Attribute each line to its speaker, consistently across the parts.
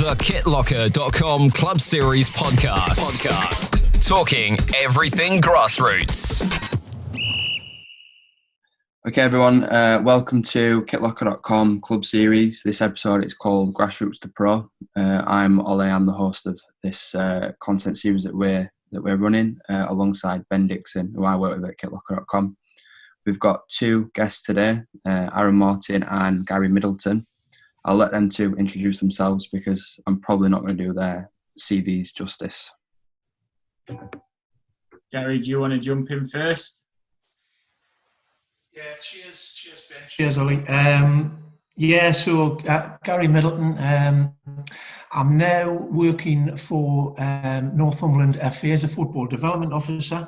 Speaker 1: The KitLocker.com Club Series podcast. Talking everything Grassroots.
Speaker 2: Okay, everyone, welcome to KitLocker.com Club Series. This episode is called Grassroots to Pro. I'm Ollie. I'm the host of this content series that we're running alongside Ben Dixon, who I work with at KitLocker.com. We've got two guests today, Aaron Martin and Gary Middleton. I'll let them two introduce themselves because I'm probably not going to do their CVs justice.
Speaker 3: Gary, do you want to jump in first?
Speaker 4: Yeah, cheers Ben. Cheers, Ollie. So Gary Middleton. I'm now working for Northumberland FA as a football development officer.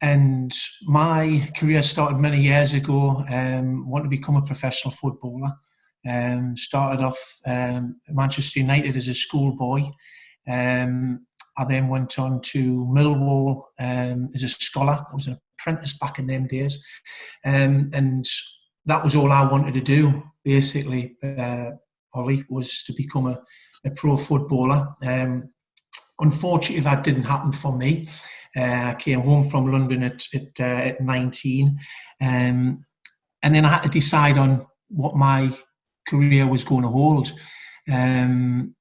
Speaker 4: And my career started many years ago. Wanted to become a professional footballer. Started off Manchester United as a schoolboy. I then went on to Millwall as a scholar. I was an apprentice back in them days. And that was all I wanted to do, basically, Ollie, was to become a pro footballer. Unfortunately, that didn't happen for me. I came home from London at 19. And then I had to decide on what my career was going to hold. And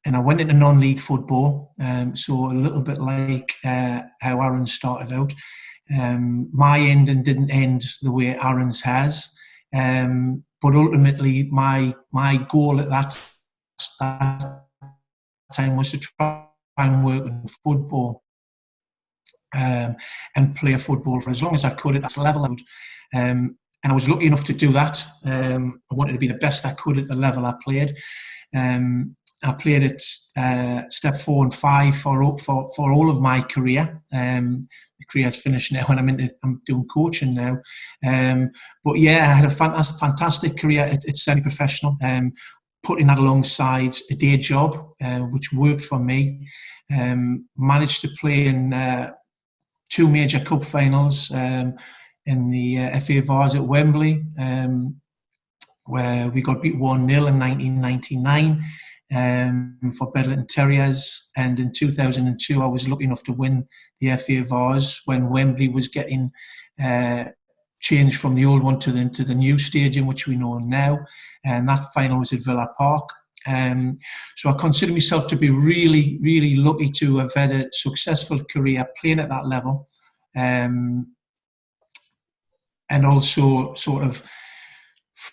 Speaker 4: I went into non-league football, so a little bit like how Aaron started out. My ending didn't end the way Aaron's has, but ultimately my goal at that time was to try and work in football and play football for as long as I could at that level. And I was lucky enough to do that. I wanted to be the best I could at the level I played. I played at step 4 and 5 for all of my career. The career's finished now, and I'm doing coaching now. But yeah, I had a fantastic career at semi-professional. Putting that alongside a day job, which worked for me. Managed to play in 2 major cup finals in the FA Vars at Wembley, where we got beat 1-0 in 1999. For Middleton Terriers, and in 2002 I was lucky enough to win the FA Vars when Wembley was getting changed from the old one to the new stadium, which we know now, and that final was at Villa Park. So I consider myself to be really, really lucky to have had a successful career playing at that level, and also sort of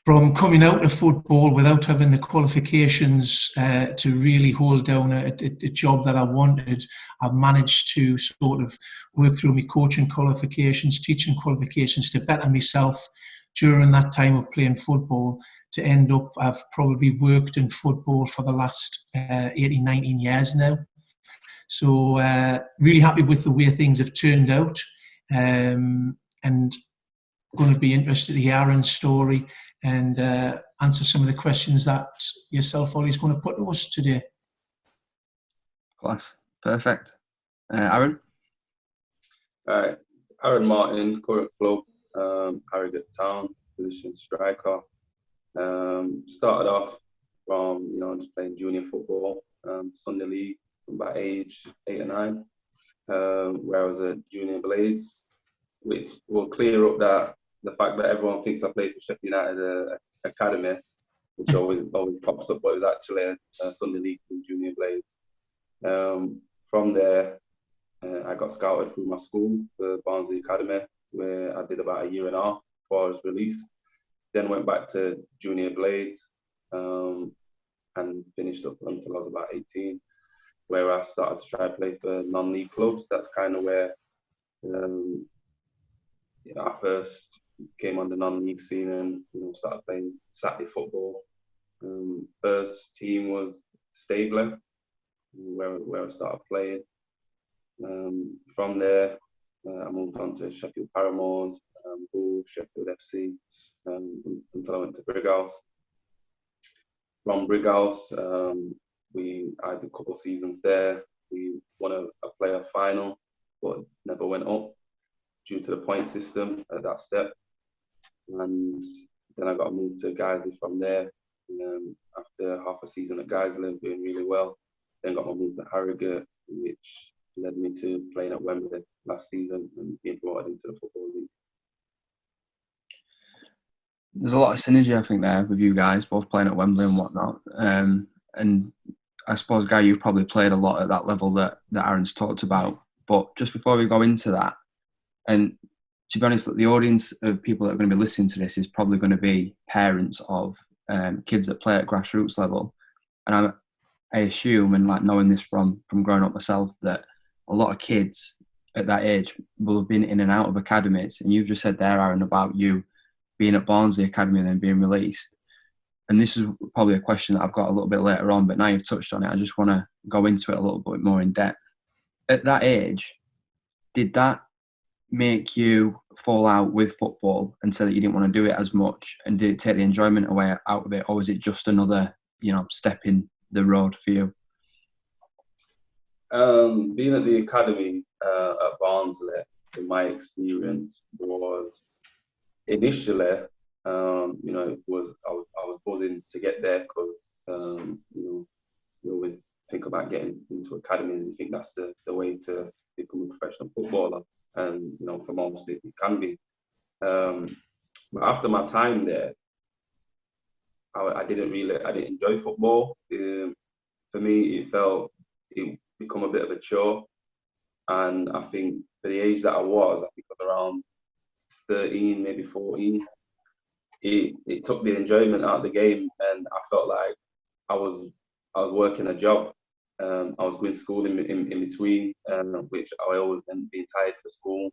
Speaker 4: from coming out of football without having the qualifications to really hold down a job that I wanted, I've managed to sort of work through my coaching qualifications, teaching qualifications to better myself during that time of playing football, to end up, I've probably worked in football for the last 18, 19 years now. So really happy with the way things have turned out, and going to be interested to hear Aaron's story and answer some of the questions that yourself, Ollie, is going to put to us today.
Speaker 2: Class. Perfect. Aaron?
Speaker 5: All right. Aaron Martin, current club, Harrogate Town, position striker. Started off from, just playing junior football, Sunday League, from about age 8 or 9, where I was at Junior Blades, which will clear up that the fact that everyone thinks I played for Sheffield United Academy, which always pops up, but it was actually a Sunday League from Junior Blades. From there, I got scouted through my school, the Barnsley Academy, where I did about a year and a half before I was released. Then went back to Junior Blades and finished up until I was about 18, where I started to try to play for non-league clubs. That's kind of where I first came on the non-league scene and started playing Saturday football. First team was Staveley, where I started playing. From there, I moved on to Sheffield Paramours, Bull, Sheffield FC, until I went to Brighouse. From Brighouse, I did a couple of seasons there. We won a player final, but never went up due to the point system at that step. And then I got moved to Guiseley from there. After half a season at Guysley, doing really well. Then got my move to Harrogate, which led me to playing at Wembley last season and being promoted into the Football League.
Speaker 2: There's a lot of synergy, I think, there with you guys, both playing at Wembley and whatnot. And I suppose, Guy, you've probably played a lot at that level that Aaron's talked about. But just before we go into that, and to be honest, the audience of people that are going to be listening to this is probably going to be parents of kids that play at grassroots level. And I assume, and like knowing this from growing up myself, that a lot of kids at that age will have been in and out of academies. And you've just said there, Aaron, about you being at Barnsley Academy and then being released. And this is probably a question that I've got a little bit later on, but now you've touched on it, I just want to go into it a little bit more in depth. At that age, did that make you fall out with football and say that you didn't want to do it as much? And did it take the enjoyment away out of it? Or was it just another, step in the road for you?
Speaker 5: Being at the academy at Barnsley, in my experience, was initially, it was I was buzzing to get there because you always think about getting into academies. You think that's the way to become a professional footballer, and for most it can be. But after my time there, I didn't enjoy football. For me, it become a bit of a chore, and I think for the age that I was around 13, maybe 14, it took the enjoyment out of the game, and I felt like I was working a job. I was going to school in between, which I always ended being tired for school.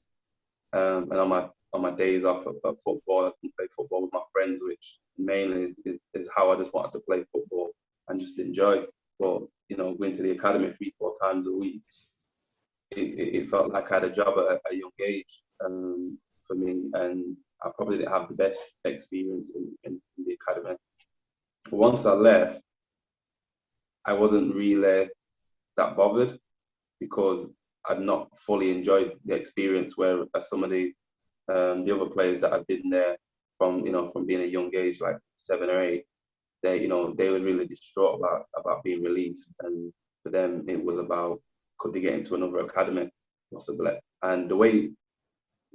Speaker 5: And on my days off at football, I can play football with my friends, which mainly is how I just wanted to play football and just enjoy. But going to the academy 3-4 times a week, it felt like I had a job at a young age for me, and I probably didn't have the best experience in the academy. But once I left, I wasn't really that bothered because I'd not fully enjoyed the experience. Where some of the other players that have been there from being a young age, like 7 or 8, they was really distraught about being released, and for them it was about could they get into another academy possibly. And the way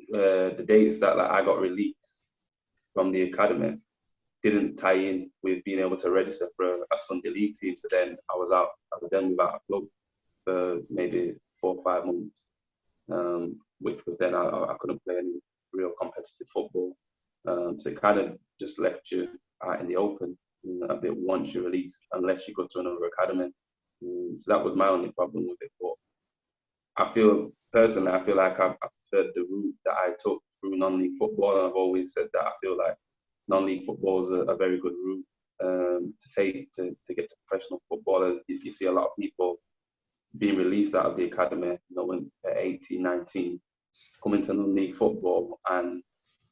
Speaker 5: the dates that I got released from the academy didn't tie in with being able to register for a Sunday league team. So then I was then without a club for maybe 4 or 5 months, which was then I couldn't play any real competitive football. So it kind of just left you out in the open a bit once you're released, unless you go to another academy. So that was my only problem with it. But I feel like I preferred the route that I took through non-league football, and I've always said that I feel like non-league football is a very good route to take to get to professional footballers. You see a lot of people being released out of the academy, when at 18, 19, coming to non-league football, and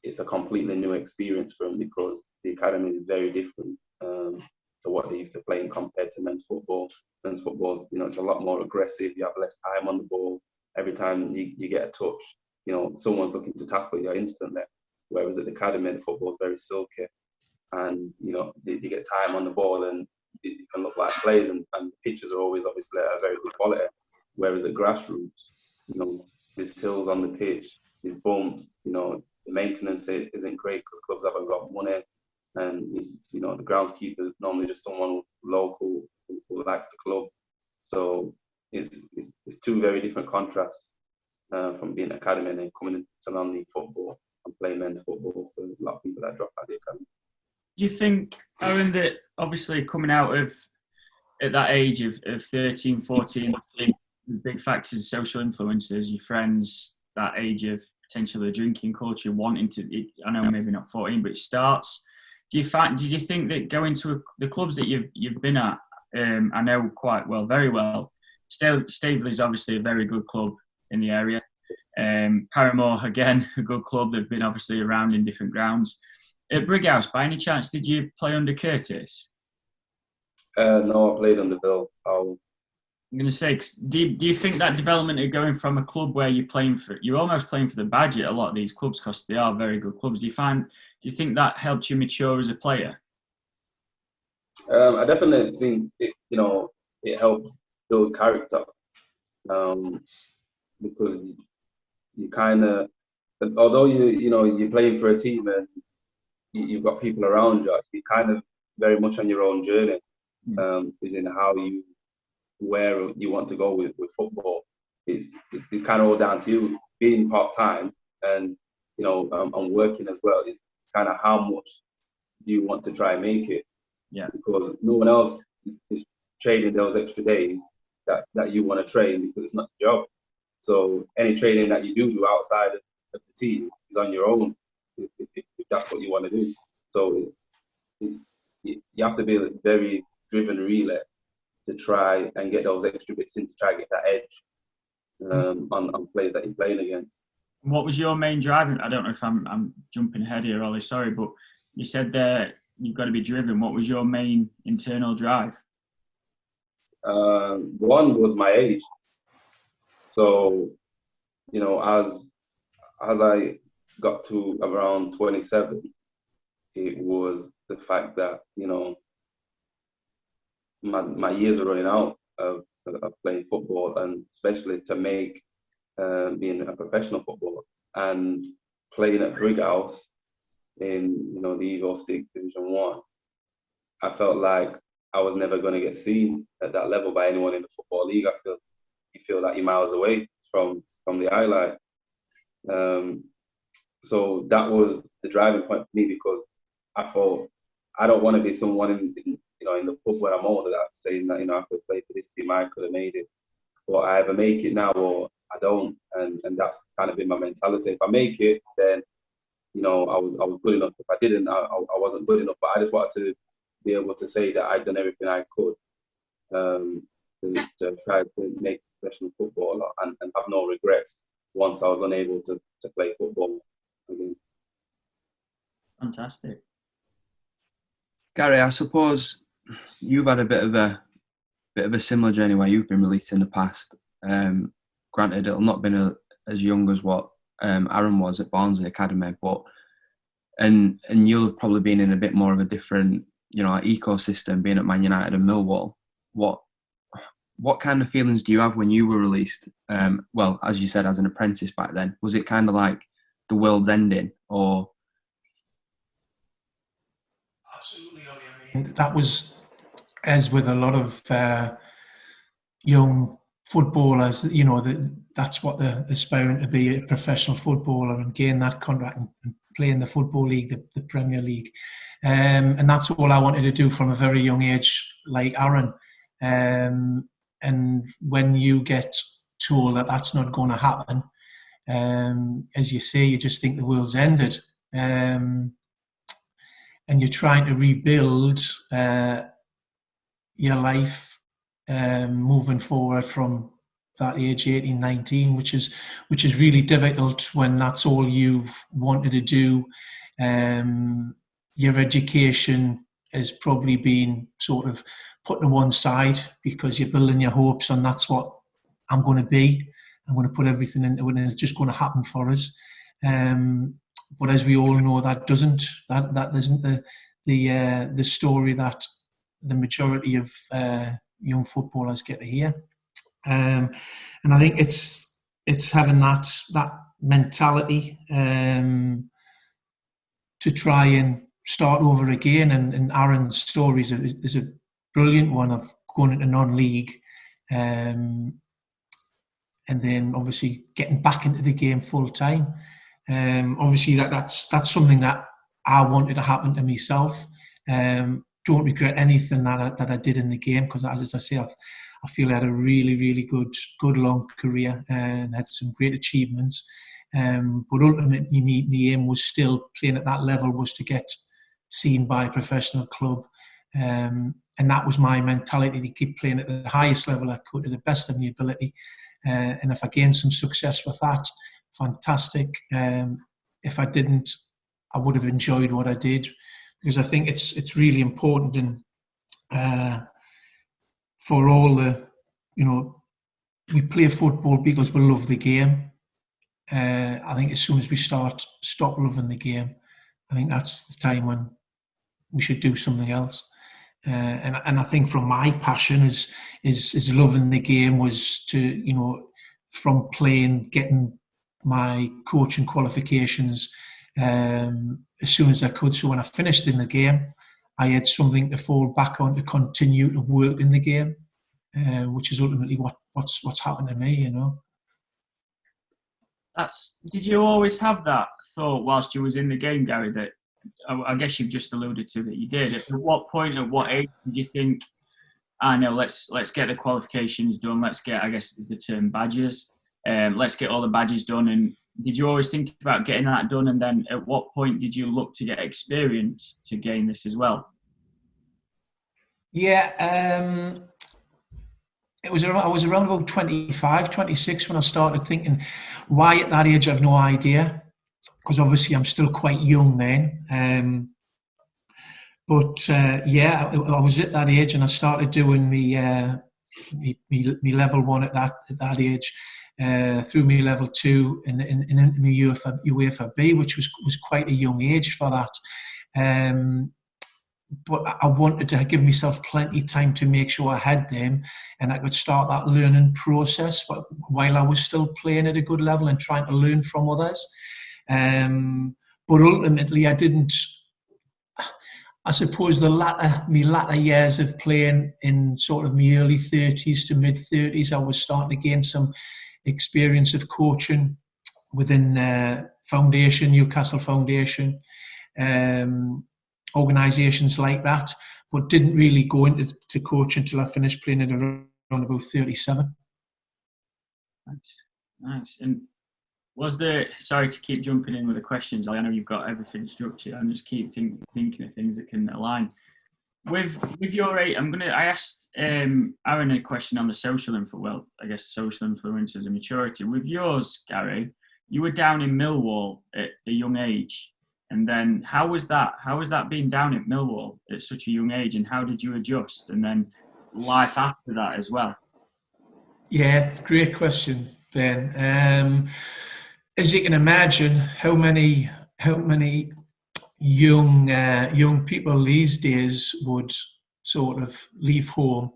Speaker 5: it's a completely new experience for them because the academy is very different to what they used to play compared to men's football. Men's football, it's a lot more aggressive. You have less time on the ball. Every time you get a touch, someone's looking to tackle you instantly. Whereas at the academy, the football is very silky, and they get time on the ball, and it can look like plays, and the pitches are always obviously a very good quality. Whereas at grassroots, there's hills on the pitch, there's bumps, the maintenance isn't great because clubs haven't got money, and the groundskeeper is normally just someone local who likes the club. So it's 2 very different contrasts from being academy and then coming into non-league football and playing men's football for a lot of people that drop out of the academy.
Speaker 3: Do you think, Aaron, that obviously coming out of at that age of 13, 14, big factors of social influences, your friends, that age of potentially drinking culture, wanting to, I know maybe not 14, but it starts. Did you think that going to the clubs that you've been at, I know quite well, very well, Staveley is obviously a very good club in the area. Paramore, again, a good club. They've been obviously around in different grounds. At Brighouse, by any chance, did you play under Curtis?
Speaker 5: No, I played under Bill.
Speaker 3: I'm going to say, do you think that development of going from a club where you're almost playing for the badge at a lot of these clubs because they are very good clubs, do you think that helped you mature as a player?
Speaker 5: I definitely think it helped build character, because you kind of, although you're playing for a team and you've got people around you, you're kind of very much on your own journey. Is in where you want to go with football. It's kind of all down to you. Being part time and and working as well is kind of how much do you want to try and make it.
Speaker 3: Yeah.
Speaker 5: Because no one else is trading those extra days that you want to train, because it's not your job. So any training that you do outside of the team is on your own, if that's what you want to do. So you have to be very driven, really, to try and get those extra bits in, to try and get that edge on players that you're playing against.
Speaker 3: What was your main driving? I don't know if I'm jumping ahead here, Ollie, sorry, but you said there you've got to be driven. What was your main internal drive?
Speaker 5: One was my age. So, as I got to around 27, it was the fact that, my years are running out of playing football, and especially to make being a professional footballer and playing at Brighouse in the Evo Stick Division 1. I felt like I was never going to get seen at that level by anyone in the Football League. You feel like you're miles away from the highlight. So that was the driving point for me, because I thought I don't want to be someone in the pub where I'm older that's saying that I could play for this team, I could have made it, or I either make it now or I don't, and that's kind of been my mentality. If I make it, then I was good enough. If I didn't, I wasn't good enough. But I just wanted to be able to say that I'd done everything I could to try to make professional football and have no regrets once I was unable to play football again.
Speaker 3: Fantastic.
Speaker 2: Gary, I suppose you've had a bit of a similar journey where you've been released in the past. Granted, it'll not been as young as what Aaron was at Barnsley Academy, but and you'll have probably been in a bit more of a different ecosystem, being at Man United and Millwall. What kind of feelings do you have when you were released? Well, as you said, as an apprentice back then, was it kind of like the world's ending, or?
Speaker 4: Absolutely, Ollie. I mean, that was, as with a lot of young footballers, that's what they're aspiring to be, a professional footballer and gain that contract and play in the Football League, the Premier League. And that's all I wanted to do from a very young age, like Aaron. And when you get told that that's not going to happen, as you say, you just think the world's ended. And you're trying to rebuild your life moving forward from that age, 18, 19, which is really difficult when that's all you've wanted to do. Your education has probably been sort of put to one side because you're building your hopes on that's what I'm going to be. I'm going to put everything into it and it's just going to happen for us. But as we all know, that isn't the story that the majority of young footballers get to hear. And I think it's having that mentality to try and start over again. And Aaron's story is a brilliant one of going into non-league, and then obviously getting back into the game full time. Obviously that's something that I wanted to happen to myself. Don't regret anything that I did in the game, because as I say, I feel I had a really, really good long career and had some great achievements. But ultimately, my aim was still playing at that level, was to get seen by a professional club. And that was my mentality, to keep playing at the highest level I could, to the best of my ability. And if I gained some success with that, fantastic. If I didn't, I would have enjoyed what I did, because I think it's really important, and for all the, we play football because we love the game. I think as soon as we stop loving the game, I think that's the time when we should do something else. And I think from my passion is loving the game was to, from playing, getting my coaching qualifications as soon as I could. So when I finished in the game, I had something to fall back on to continue to work in the game, which is ultimately what's happened to me,
Speaker 3: Did you always have that thought whilst you was in the game, Gary, that I guess you've just alluded to that you did? At what point, at what age did you think, I know, let's get the qualifications done, let's get, I guess the term badges, let's get all the badges done? And did you always think about getting that done? And then at what point did you look to get experience to gain this as well?
Speaker 4: Yeah, I was around about 25, 26 when I started thinking. Why at that age, I've no idea, because obviously I'm still quite young then. But I was at that age and I started doing me level 1 at that age, through me level 2 and into me UEFA B, which was quite a young age for that. But I wanted to give myself plenty of time to make sure I had them and I could start that learning process while I was still playing at a good level and trying to learn from others. But ultimately, I suppose my latter years of playing in sort of my early 30s to mid 30s, I was starting to gain some experience of coaching within Newcastle Foundation, organisations like that, but didn't really go into coaching until I finished playing at around about 37.
Speaker 3: Nice. And sorry to keep jumping in with the questions, I know you've got everything structured, I'm just keep thinking of things that can align. With your age, I asked Aaron a question on the social influences and maturity. With yours, Gary, you were down in Millwall at a young age. And then how was that being down at Millwall at such a young age, and how did you adjust? And then life after that as well?
Speaker 4: Yeah, it's a great question, Ben. As you can imagine, how many young people these days would sort of leave home,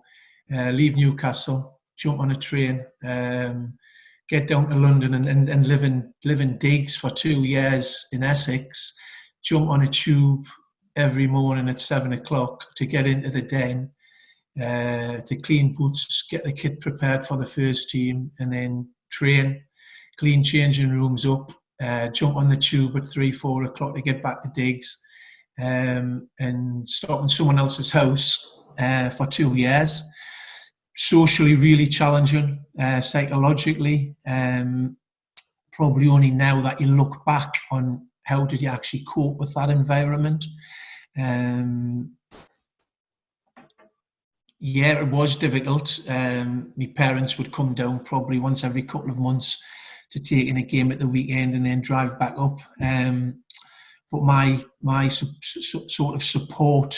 Speaker 4: leave Newcastle, jump on a train, get down to London and live in digs for 2 years in Essex, jump on a tube every morning at 7 o'clock to get into the den, to clean boots, get the kit prepared for the first team, and then train, clean changing rooms up, jump on the tube at 3-4 o'clock to get back to digs, and stop in someone else's house for 2 years. Socially really challenging, psychologically. Probably only now that you look back on how did you actually cope with that environment. Yeah, it was difficult. My parents would come down probably once every couple of months to take in a game at the weekend and then drive back up. But my sort of support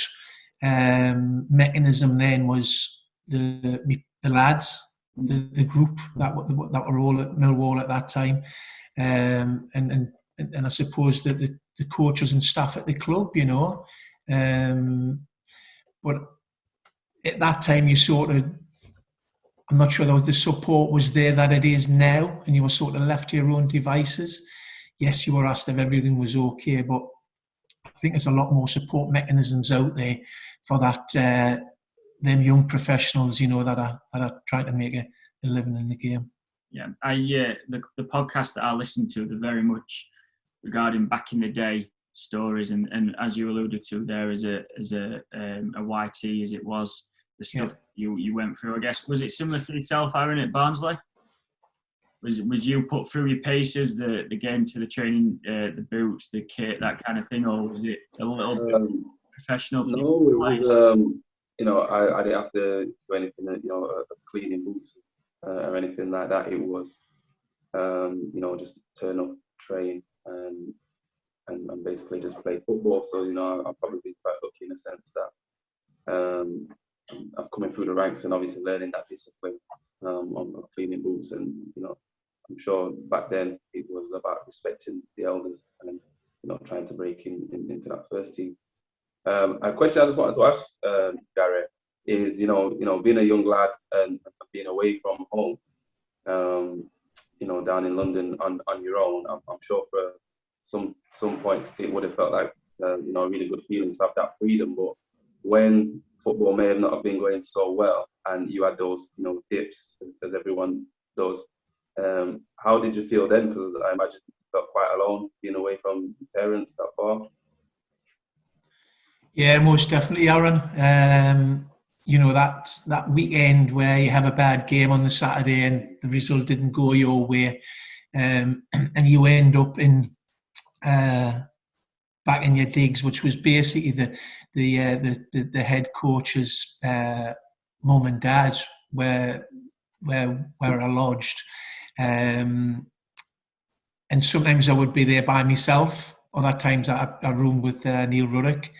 Speaker 4: mechanism then was the lads, the group that were all at Millwall at that time, and I suppose that the coaches and staff at the club, but at that time you sort of, I'm not sure the support was there that it is now, and you were sort of left to your own devices. Yes, you were asked if everything was okay, but I think there's a lot more support mechanisms out there for that, them young professionals, that are trying to make a living in the game.
Speaker 3: Yeah, the podcast that I listen to, they're very much regarding back in the day stories, and as you alluded to there, as a YT as it was, the stuff you went through. I guess, was it similar for yourself, Aaron, at Barnsley? Was you put through your paces, the getting to the training, the boots, the kit, that kind of thing, or was it a little bit professional?
Speaker 5: No, it was. I didn't have to do anything, cleaning boots or anything like that. It was, just turn up, train, and basically just play football. So I'll probably be quite lucky in a sense that I've coming through the ranks and obviously learning that discipline on cleaning boots, and I'm sure back then it was about respecting the elders and trying to break into that first team. A question I just wanted to ask, Gary, is being a young lad and being away from home, down in London on your own. I'm sure for some points it would have felt like a really good feeling to have that freedom. But when football may have not have been going so well, and you had those dips as everyone does, how did you feel then? Because I imagine you felt quite alone being away from your parents that far.
Speaker 4: Yeah, most definitely, Aaron. That weekend where you have a bad game on the Saturday and the result didn't go your way, and you end up in back in your digs, which was basically the head coach's mum and dad where I lodged, and sometimes I would be there by myself. Other times I roomed with Neil Ruddock,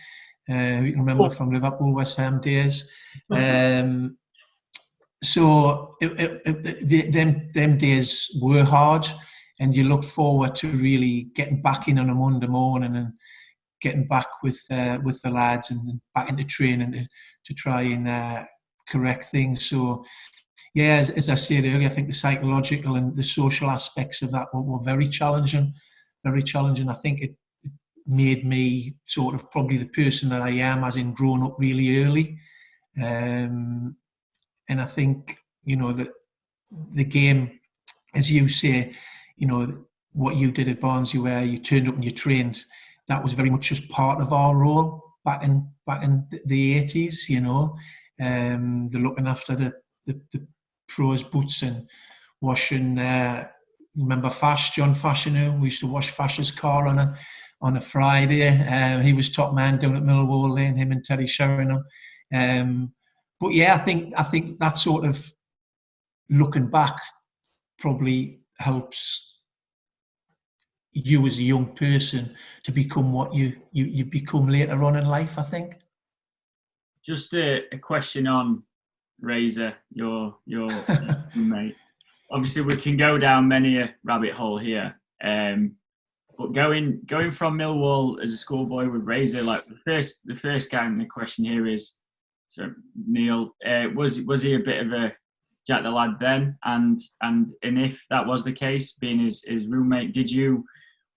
Speaker 4: who you can remember from Liverpool West Ham days. So them days were hard, and you look forward to really getting back in on a Monday morning and getting back with the lads and back into training to try and correct things. So, yeah, as I said earlier, I think the psychological and the social aspects of that were very challenging. Very challenging. I think it made me sort of probably the person that I am, as in grown up really early. And I think, that the game, as you say, what you did at Barnsley, where you turned up and you trained, that was very much just part of our role back in the 80s, the looking after the pros' boots and washing. Remember John Fashanu? We used to wash Fash's car on a Friday. He was top man down at Millwall Lane, him and Terry Sheringham. But yeah, I think that sort of looking back probably helps you as a young person to become what you've become later on in life, I think.
Speaker 3: Just a question on Razor, your mate. Obviously, we can go down many a rabbit hole here. But going from Millwall as a schoolboy with Razor, like the first guy in the question here is, so Neil, was he a bit of a Jack the Lad then? And if that was the case, being his roommate, did you,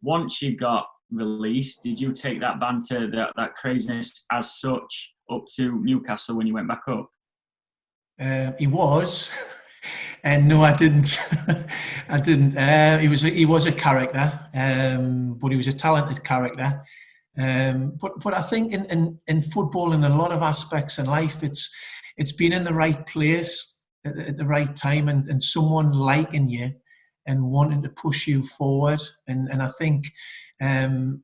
Speaker 3: once you got released, did you take that banter, that craziness as such up to Newcastle when you went back up?
Speaker 4: He was. And no, I didn't. I didn't. He was a character, but he was a talented character. But I think in football, in a lot of aspects in life, it's been in the right place at the right time, and someone liking you and wanting to push you forward. And I think, don't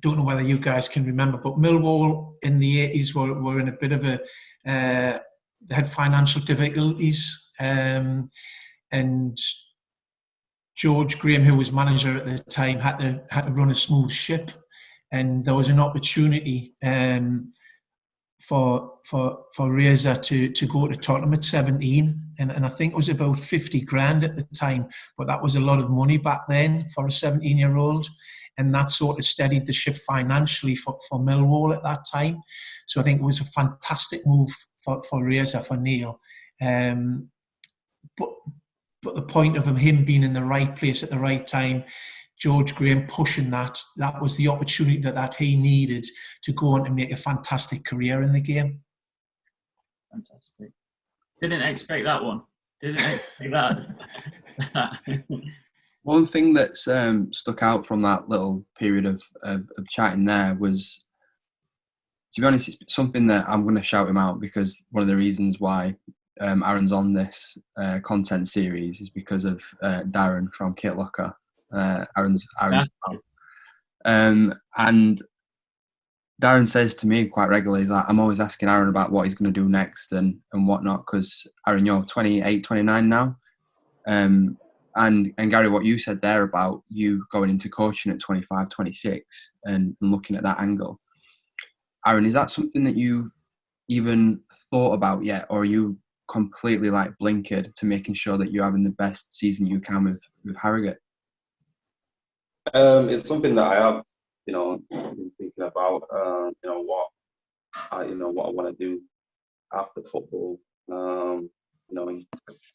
Speaker 4: know whether you guys can remember, but Millwall in the 80s were in a bit of they had financial difficulties. And George Graham, who was manager at the time, had to run a smooth ship, and there was an opportunity for Razor to go to Tottenham at 17, and I think it was about 50 grand at the time, but that was a lot of money back then for a 17-year-old, and that sort of steadied the ship financially for Millwall at that time. So I think it was a fantastic move for Razor, for Neil. But the point of him being in the right place at the right time, George Graham pushing that was the opportunity that he needed to go on to make a fantastic career in the game.
Speaker 3: Fantastic. Didn't expect that one. Didn't expect that.
Speaker 2: One thing that's stuck out from that little period of chatting there was, to be honest, it's something that I'm going to shout him out, because one of the reasons why Aaron's on this content series is because of Darren from Kit Locker, Aaron's pal. And Darren says to me quite regularly, he's like, I'm always asking Aaron about what he's going to do next and whatnot, because Aaron, you're 28, 29 now. And Gary, what you said there about you going into coaching at 25, 26 and looking at that angle. Aaron, is that something that you've even thought about yet, or are you completely blinkered to making sure that you're having the best season you can with Harrogate?
Speaker 5: It's something that I have been thinking about, what I want to do after football.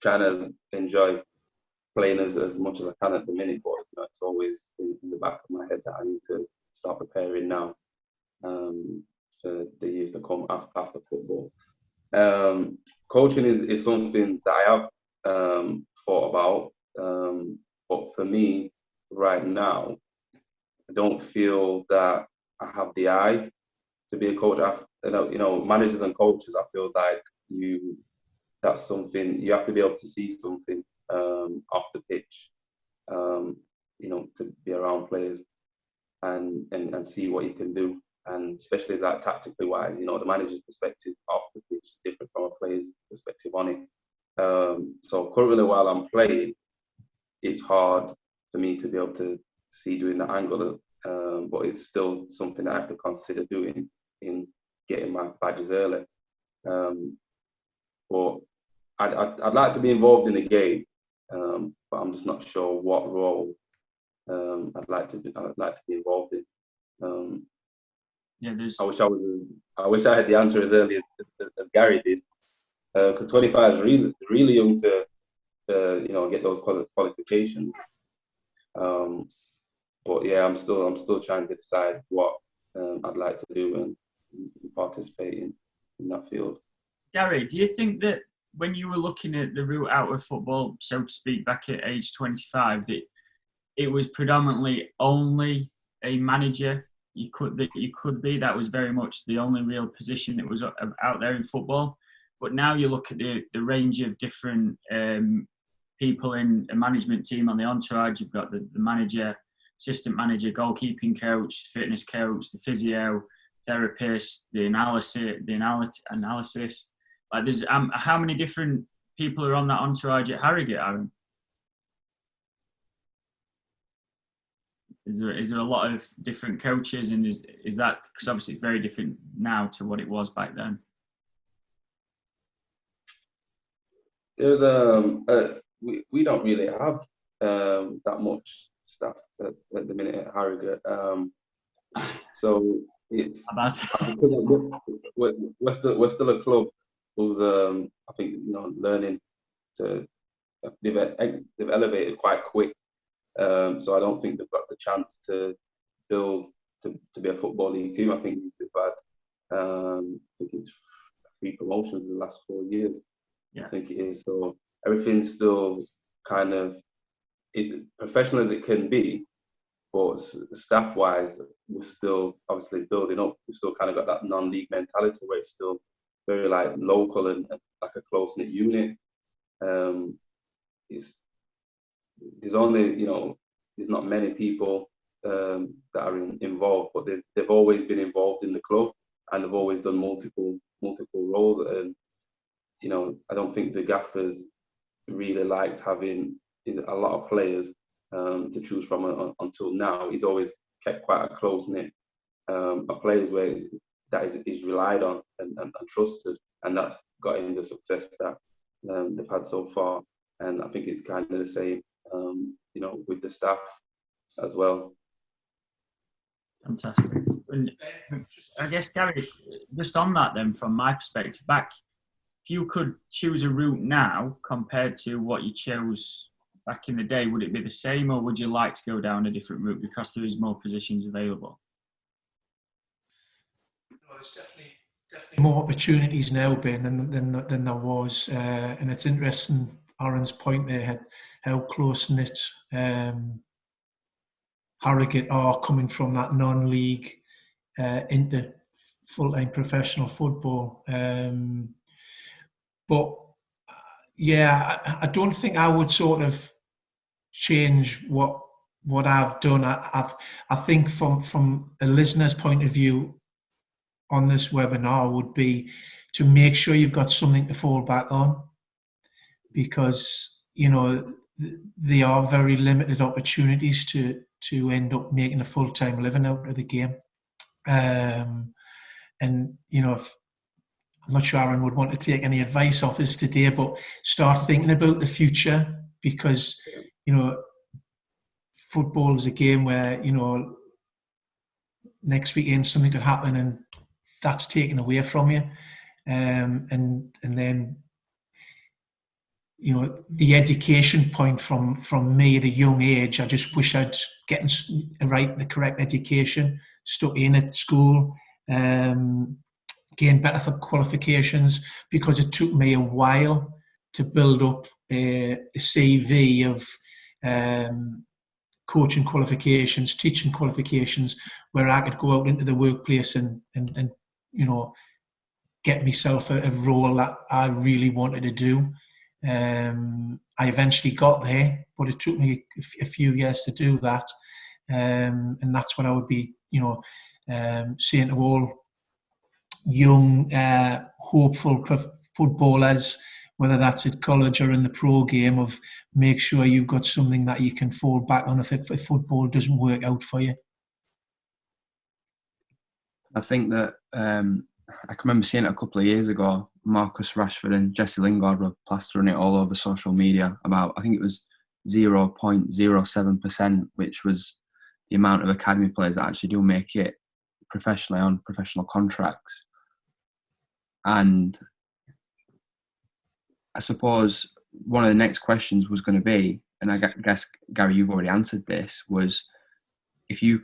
Speaker 5: Trying to enjoy playing as much as I can at the minute, but it's always in the back of my head that I need to start preparing now for the years to come after football. Coaching is something that I have thought about, but for me right now, I don't feel that I have the eye to be a coach. Managers and coaches, I feel like that's something you have to be able to see something off the pitch, to be around players and see what you can do. And especially that tactically wise, the manager's perspective off the pitch is different from a player's perspective on it. So currently while I'm playing, it's hard for me to be able to see doing that angle, but it's still something that I have to consider doing in getting my badges early. But I'd like to be involved in the game, but I'm just not sure what role I'd like to be involved in. I wish I had the answer as early as Gary did, because 25 is really young to get those qualifications. But yeah, I'm still trying to decide what I'd like to do and participate in that field.
Speaker 3: Gary, do you think that when you were looking at the route out of football, so to speak, back at age 25, that it was predominantly only a manager you could be? That was very much the only real position that was out there in football. But now you look at the range of different people in a management team on the entourage. You've got the manager, assistant manager, goalkeeping coach, fitness coach, the physio, therapist, the analysis. Like, there's how many different people are on that entourage at Harrogate, Aaron? Is there a lot of different coaches, and is that, because obviously it's very different now to what it was back then?
Speaker 5: There's we don't really have that much staff at the minute at Harrogate. So it's we're still a club who's I think learning to they've elevated quite quick. So I don't think they've got the chance to build to be a football league team. I think they've had I think it's 3 promotions in the last 4 years. Yeah. I think it is. So everything's still kind of is professional as it can be, but staff-wise, we're still obviously building up. We've still kind of got that non-league mentality where it's still very like local and like a close-knit unit. There's only there's not many people that are involved, but they've always been involved in the club and they've always done multiple roles. And I don't think the gaffers really liked having a lot of players to choose from until now. He's always kept quite a close-knit of players where that is relied on and trusted, and that's got in the success that they've had so far. And I think it's kind of the same, with the staff as well.
Speaker 3: Fantastic. And I guess, Gary, just on that then, from my perspective, if you could choose a route now compared to what you chose back in the day, would it be the same, or would you like to go down a different route because there is more positions available?
Speaker 4: There's definitely more opportunities now, Ben, than there was, and it's interesting. Aaron's point there, how close-knit Harrogate are coming from that non-league into full-time professional football. But yeah, I don't think I would sort of change what I've done. I think from a listener's point of view on this webinar would be to make sure you've got something to fall back on, because they are very limited opportunities to end up making a full-time living out of the game. And I'm not sure Aaron would want to take any advice off us today, but start thinking about the future, because football is a game where next weekend something could happen and that's taken away from you. And then, you know, the education point from me at a young age, I just wish I'd gotten the correct education, stuck in at school, gained better qualifications, because it took me a while to build up a CV of coaching qualifications, teaching qualifications, where I could go out into the workplace and you know, get myself a role that I really wanted to do. I eventually got there, but it took me a few years to do that. And that's what I would be, you know, saying to all young, hopeful footballers, whether that's at college or in the pro game, of make sure you've got something that you can fall back on if football doesn't work out for you.
Speaker 2: I think that I can remember seeing it a couple of years ago. Marcus Rashford and Jesse Lingard were plastering it all over social media about, I think it was 0.07%, which was the amount of academy players that actually do make it professionally on professional contracts. And I suppose one of the next questions was going to be, and I guess, Gary, you've already answered this, was if you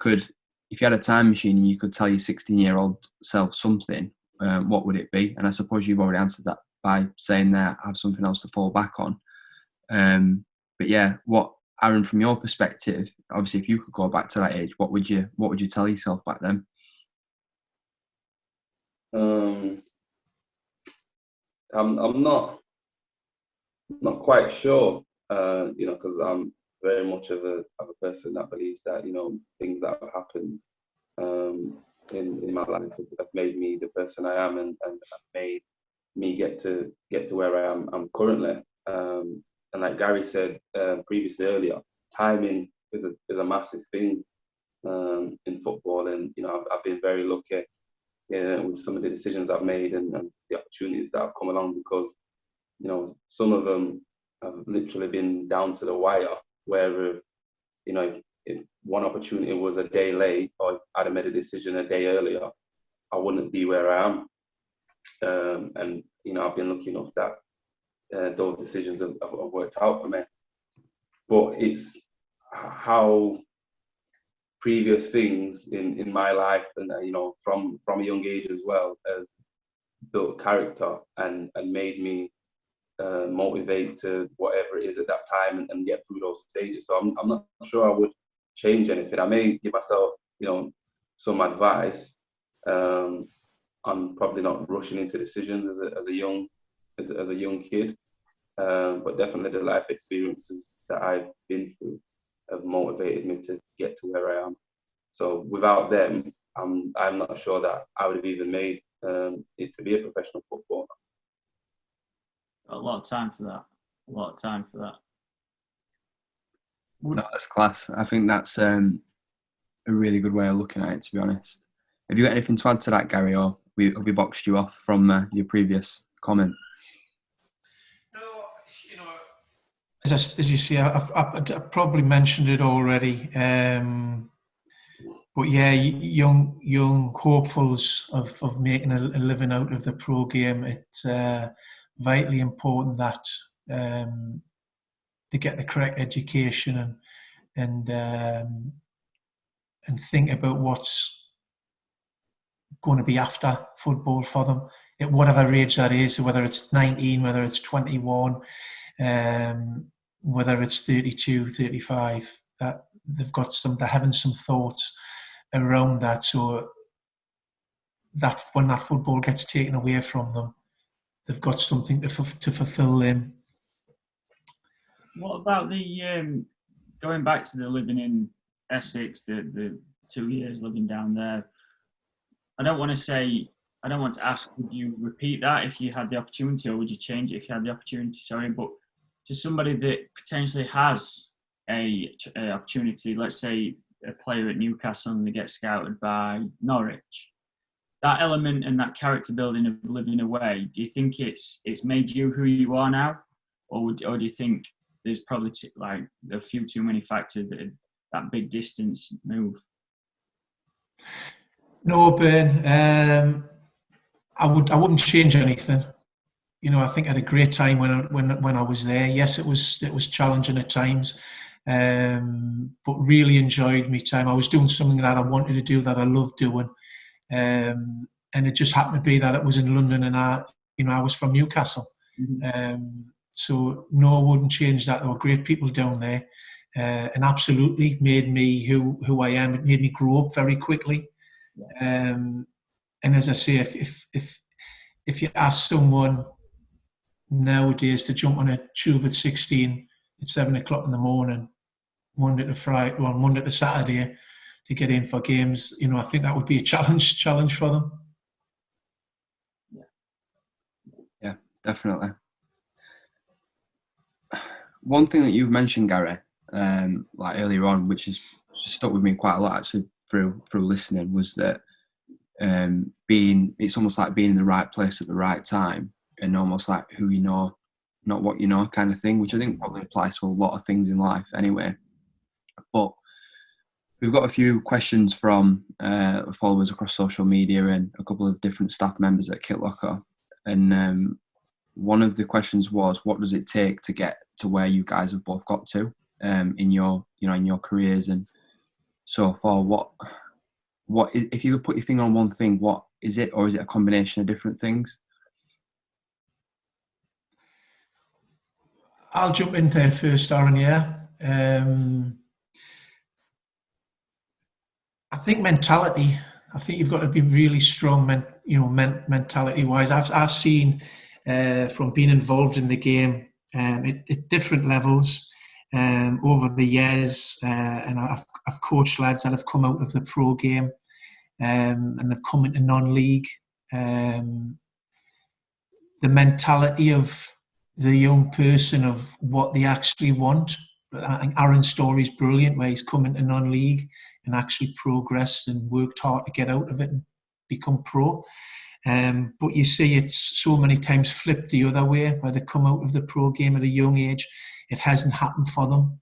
Speaker 2: had a time machine and you could tell your 16-year-old self something, what would it be? And I suppose you've already answered that by saying that I have something else to fall back on. But yeah, Aaron, from your perspective, obviously, if you could go back to that age, what would you tell yourself back then?
Speaker 5: I'm not quite sure, you know, because I'm very much of a person that believes that, you know, things that have happened in my life have made me the person I am, and have made me get to where I am currently. And like Gary said previously earlier, timing is a massive thing in football, and you know, I've been very lucky with some of the decisions I've made and the opportunities that have come along, because you know, some of them have literally been down to the wire, where you know, if one opportunity was a day late, or if I'd have made a decision a day earlier, I wouldn't be where I am. And you know, I've been lucky enough that those decisions have worked out for me. But it's how previous things in my life, and you know, from a young age as well, have built character and made me motivate to whatever it is at that time, and get through those stages. So I'm not sure I would change anything. I may give myself, you know, some advice on probably not rushing into decisions as a young kid, but definitely the life experiences that I've been through have motivated me to get to where I am. So without them, I'm not sure that I would have even made it to be a professional footballer.
Speaker 3: A lot of time for that.
Speaker 2: No, that's class. I think that's a really good way of looking at it, to be honest. Have you got anything to add to that, Gary, or have we boxed you off from your previous comment?
Speaker 4: No, you know, as you see, I've probably mentioned it already. But yeah, young hopefuls of making a living out of the pro game, it's vitally important that they get the correct education and think about what's going to be after football for them at whatever age that is, whether it's 19, whether it's 21, whether it's 32, 35, that they're having some thoughts around that, so that when that football gets taken away from them, they've got something to fulfill them.
Speaker 3: What about the going back to the living in Essex, the 2 years living down there? I don't want to ask, would you repeat that if you had the opportunity, or would you change it if you had the opportunity? Sorry, but to somebody that potentially has a opportunity, let's say a player at Newcastle and they get scouted by Norwich, that element and that character building of living away, do you think it's made you who you are now, or do you think there's probably like a few too many factors that big distance move?
Speaker 4: No, Ben. I wouldn't change anything. I think I had a great time when I was there. Yes, it was challenging at times, but really enjoyed my time. I was doing something that I wanted to do, that I loved doing, and it just happened to be that it was in London, and I was from Newcastle. So no, I wouldn't change that. There were great people down there, and absolutely made me who I am. It made me grow up very quickly. And as I say, if you ask someone nowadays to jump on a tube at 16 at 7 o'clock in the morning, Monday to Saturday, to get in for games, I think that would be a challenge for them.
Speaker 2: Yeah, definitely. One thing that you've mentioned, Gary, like earlier on, which has stuck with me quite a lot actually through listening, was that it's almost like being in the right place at the right time, and almost like who you know, not what you know kind of thing, which I think probably applies to a lot of things in life anyway. But we've got a few questions from followers across social media and a couple of different staff members at Kitlocker, and one of the questions was, what does it take to get to where you guys have both got to in your careers and so far? What if you could put your finger on one thing, what is it, or is it a combination of different things?
Speaker 4: I'll jump in there first, Aaron. Yeah, I think mentality. I think you've got to be really strong, mentality-wise. I've seen from being involved in the game at different levels over the years, and I've coached lads that have come out of the pro game and they've come into non-league. The mentality of the young person, of what they actually want. I think Aaron's story is brilliant, where he's come into non-league and actually progressed and worked hard to get out of it and become pro. But you see it's so many times flipped the other way, where they come out of the pro game at a young age. It hasn't happened for them.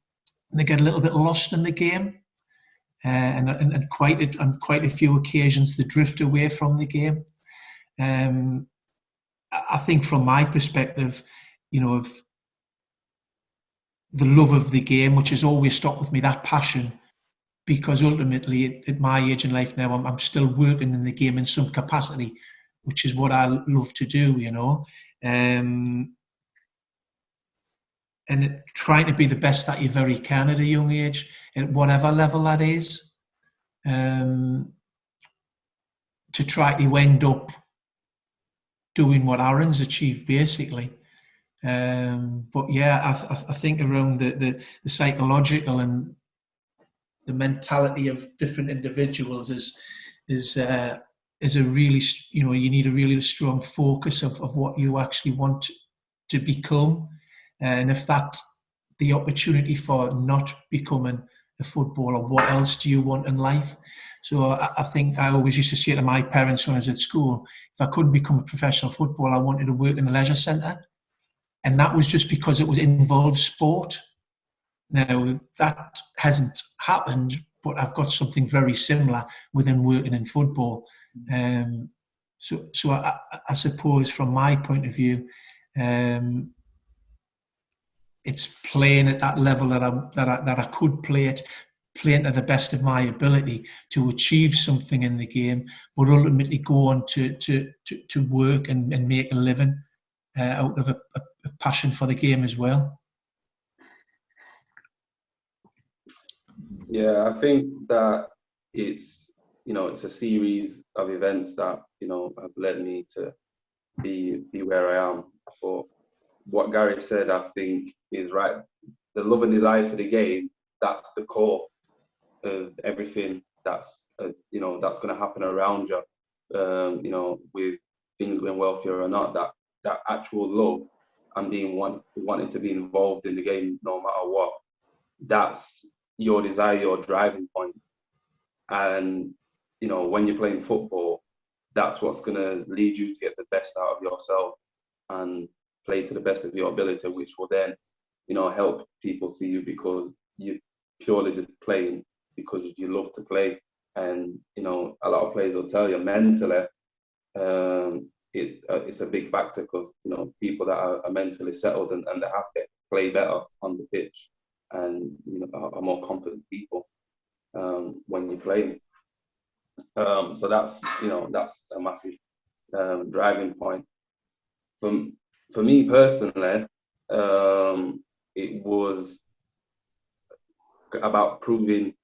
Speaker 4: And they get a little bit lost in the game. And quite a few occasions they drift away from the game. I think from my perspective, of the love of the game, which has always stuck with me, that passion, because ultimately at my age in life now, I'm still working in the game in some capacity, which is what I love to do, and trying to be the best that you very can at a young age, at whatever level that is, to try to end up doing what Aaron's achieved, basically. But yeah, I think around the psychological and the mentality of different individuals is a really, you need a really strong focus of what you actually want to become, and if that the opportunity for not becoming a footballer, what else do you want in life? So I think I always used to say to my parents when I was at school, if I couldn't become a professional footballer, I wanted to work in a leisure centre. And that was just because it was involved sport. Now, that hasn't happened, but I've got something very similar within working in football. So I suppose from my point of view, it's playing at that level that I could play it, playing to the best of my ability to achieve something in the game, but ultimately go on to work and make a living out of a passion for the game as well.
Speaker 5: Yeah, I think that it's a series of events that have led me to be where I am. But what Gary said, I think, is right. The love and desire for the game, that's the core of everything that's that's going to happen around you. With things going well for you or not, that actual love and wanting to be involved in the game no matter what, that's your desire, your driving point. And when you're playing football, that's what's going to lead you to get the best out of yourself and play to the best of your ability, which will then help people see you, because you're purely just playing because you love to play. And you know, a lot of players will tell you mentally, it's a big factor, because you know, people that are mentally settled and they're happy play better on the pitch, and you know, are more confident people when you play. So that's, you know, that's a massive driving point. For me personally, it was about proving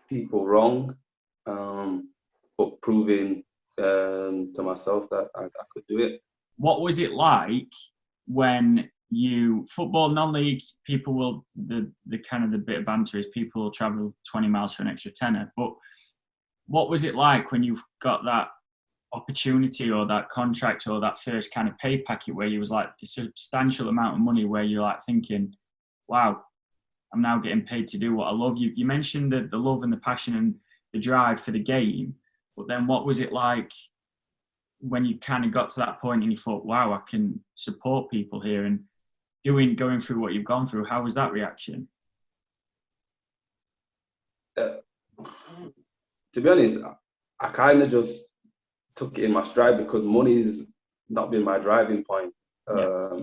Speaker 5: people wrong, but proving to myself that I could do it.
Speaker 3: What was it like when you football non-league? People will the kind of the bit of banter is people will travel 20 miles for an extra tenner. But what was it like when you've got that opportunity or that contract or that first kind of pay packet where you was like a substantial amount of money, where you're like thinking, wow, I'm now getting paid to do what I love? You mentioned the love and the passion and the drive for the game, but then what was it like when you kind of got to that point and you thought, wow, I can support people here and going through what you've gone through? How was that reaction?
Speaker 5: To be honest, I kind of just took it in my stride, because money's not been my driving point.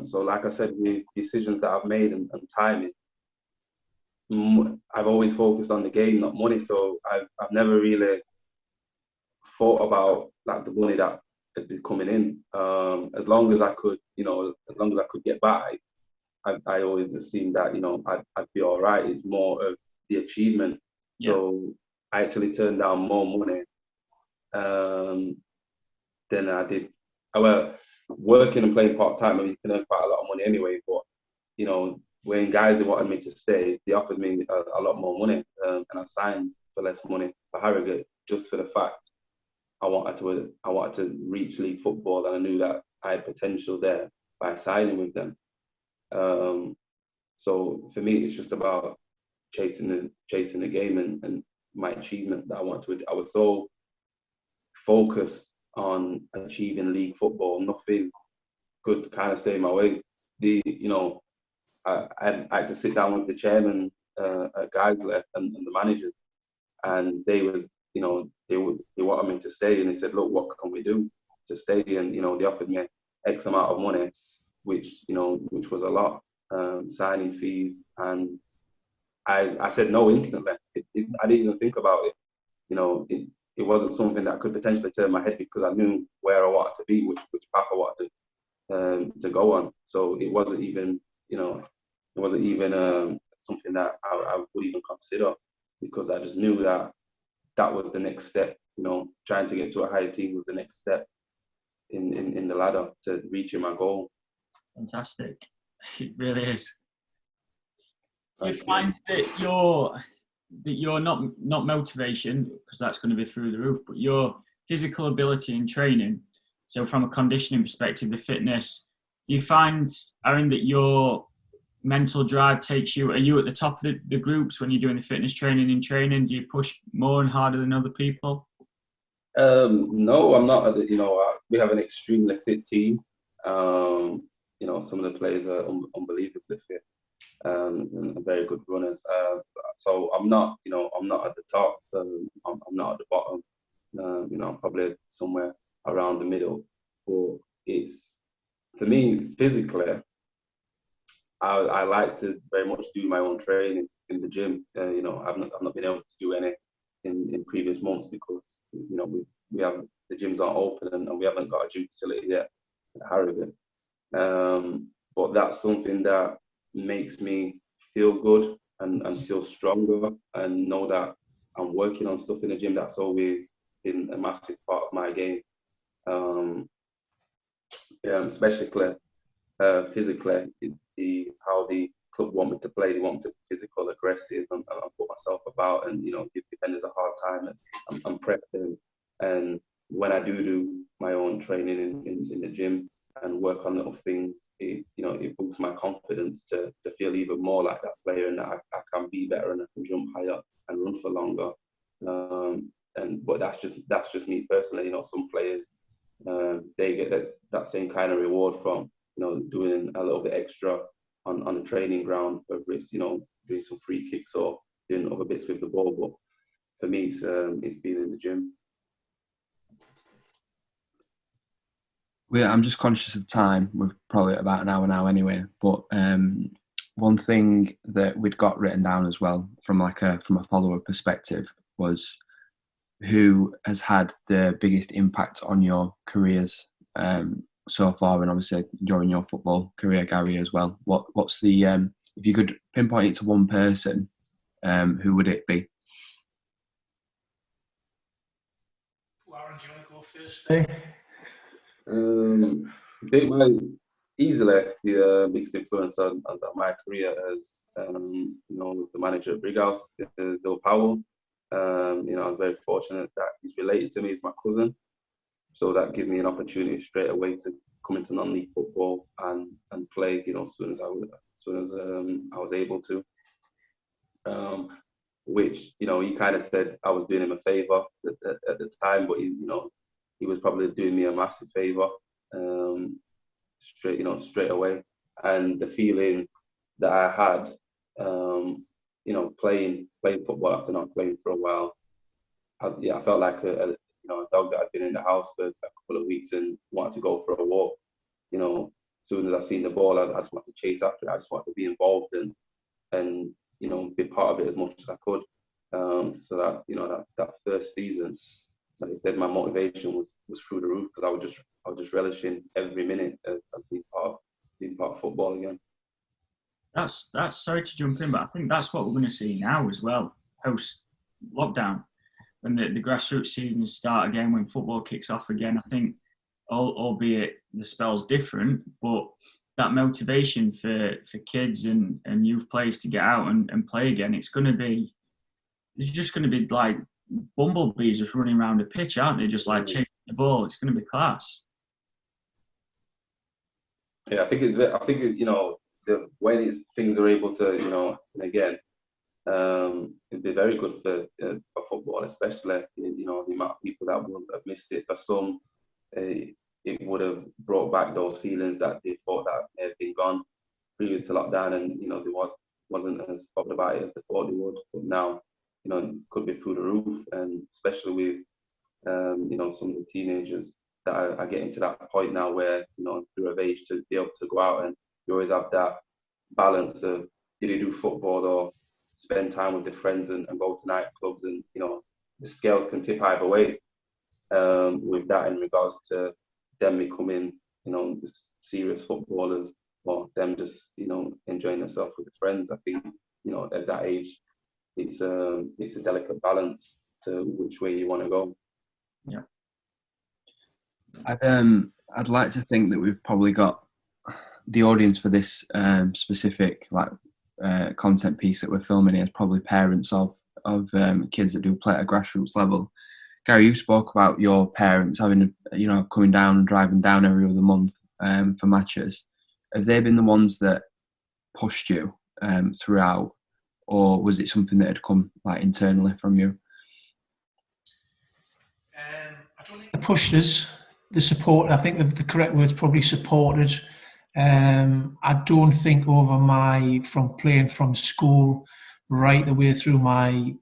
Speaker 5: So like I said, the decisions that I've made and timing, I've always focused on the game, not money. So I've never really thought about like the money that had been coming in. As long as I could, you know, as long as I could get by, I always assumed that, you know, I'd be all right. It's more of the achievement. Yeah. So I actually turned down more money than I did. Well, working and playing part-time, I mean, you can earn quite a lot of money anyway, but, you know, when guys, they wanted me to stay, they offered me a lot more money, and I signed for less money for Harrogate, just for the fact I wanted to reach league football, and I knew that I had potential there by signing with them. So for me, it's just about chasing the game and my achievement that I want to. I was so focused on achieving league football, nothing could kind of stay in my way. I had to sit down with the chairman at Geisley and the managers, and they wanted me to stay, and they said, look, what can we do to stay? And you know, they offered me X amount of money, which was a lot, signing fees, and I said no instantly. I didn't even think about it. You know, it wasn't something that could potentially turn my head, because I knew where I wanted to be, which path I wanted to go on. So it wasn't even, something that I would even consider, because I just knew that was the next step. You know, trying to get to a higher team was the next step in the ladder to reaching my goal.
Speaker 3: Fantastic. It really is. Do you find that your not motivation, because that's going to be through the roof, but your physical ability in training, so from a conditioning perspective, the fitness, do you find, Aaron, that your mental drive takes you, are you at the top of the groups when you're doing the fitness training in training? Do you push more and harder than other people?
Speaker 5: No, I'm not. You know, we have an extremely fit team. You know, some of the players are unbelievably fit. And very good runners. So I'm not at the top. I'm not at the bottom. You know, I'm probably somewhere around the middle. But it's, for me, physically, I like to very much do my own training in the gym. You know, I've not been able to do any in previous months, because you know we have, the gyms aren't open, and we haven't got a gym facility yet at Harrogate. But that's something that makes me feel good and feel stronger, and know that I'm working on stuff in the gym. That's always been a massive part of my game. Especially physically, how the club want me to play. They want me to be physical, aggressive, and put myself about, and you know, give defenders a hard time, and I'm prepping. And when I do my own training in the gym and work on little things, it boosts my confidence to feel even more like that player, and that I can be better, and I can jump higher and run for longer. But that's just me personally. You know, some players, they get that same kind of reward from, you know, doing a little bit extra on the training ground, whether it's, you know, doing some free kicks or doing other bits with the ball. But for me, it's being in the gym.
Speaker 2: I'm just conscious of time. We're probably at about an hour now anyway. But one thing that we'd got written down as well from a follower perspective was who has had the biggest impact on your careers so far, and obviously during your football career, Gary, as well. What's the if you could pinpoint it to one person, who would it be?
Speaker 4: Warren, do you want to go first?
Speaker 5: I think easily the biggest influence on my career as the manager at Brighouse, Bill Powell. I'm very fortunate that he's related to me. He's my cousin, so that gave me an opportunity straight away to come into non-league football and play. As soon as I was able to. Which he kind of said I was doing him a favour at the time, but he was probably doing me a massive favour straight away. And the feeling that I had, playing football after not playing for a while, I felt like a dog that had been in the house for a couple of weeks and wanted to go for a walk. As soon as I seen the ball, I just wanted to chase after it. I just wanted to be involved and be part of it as much as I could. So that first season, like I said, my motivation was through the roof because I was just relishing every minute of being part of football again.
Speaker 3: That's sorry to jump in, but I think that's what we're going to see now as well, post lockdown, when the grassroots seasons start again, when football kicks off again. I think, albeit the spell's different, but that motivation for kids and youth players to get out and play again, it's just going to be like bumblebees just running around a pitch, aren't they? Just like chasing the ball. It's going to be class.
Speaker 5: Yeah, I think the way things are able to, and again, it'd be very good for football, especially the amount of people that would have missed it. For some, it would have brought back those feelings that they thought that may have been gone previous to lockdown, and they wasn't as bothered about it as they thought they would. But now, it could be through the roof, and especially with some of the teenagers that are getting to that point now where they're of age to be able to go out, and you always have that balance of did they do football or spend time with their friends and go to nightclubs, and the scales can tip either way with that in regards to them becoming serious footballers or them just enjoying themselves with their friends. I think at that age it's a delicate balance to which way you want to go.
Speaker 3: Yeah.
Speaker 2: I'd like to think that we've probably got the audience for this specific content piece that we're filming here is probably parents of kids that do play at a grassroots level. Gary, you spoke about your parents having coming down and driving down every other month for matches. Have they been the ones that pushed you throughout, or was it something that had come internally from you?
Speaker 4: I don't think they pushed us. The support, I think the correct word is probably supported. I don't think from playing from school right the way through my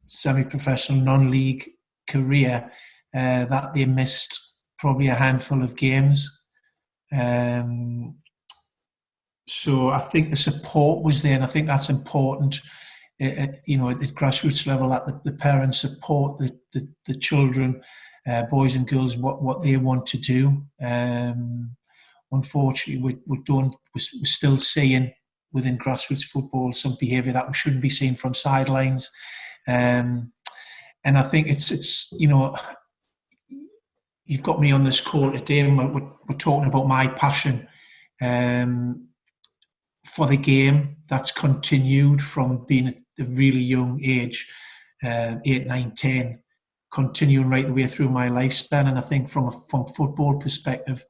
Speaker 4: semi-professional non-league career that they missed probably a handful of games. So I think the support was there, and I think that's important. At the grassroots level, that the parents support the children, boys and girls, what they want to do. Unfortunately, we're still seeing within grassroots football some behaviour that we shouldn't be seeing from sidelines, and I think it's you've got me on this call today, and we're talking about my passion for the game that's continued from being at a really young age, 8, 9, 10, continuing right the way through my lifespan. And I think from football perspective,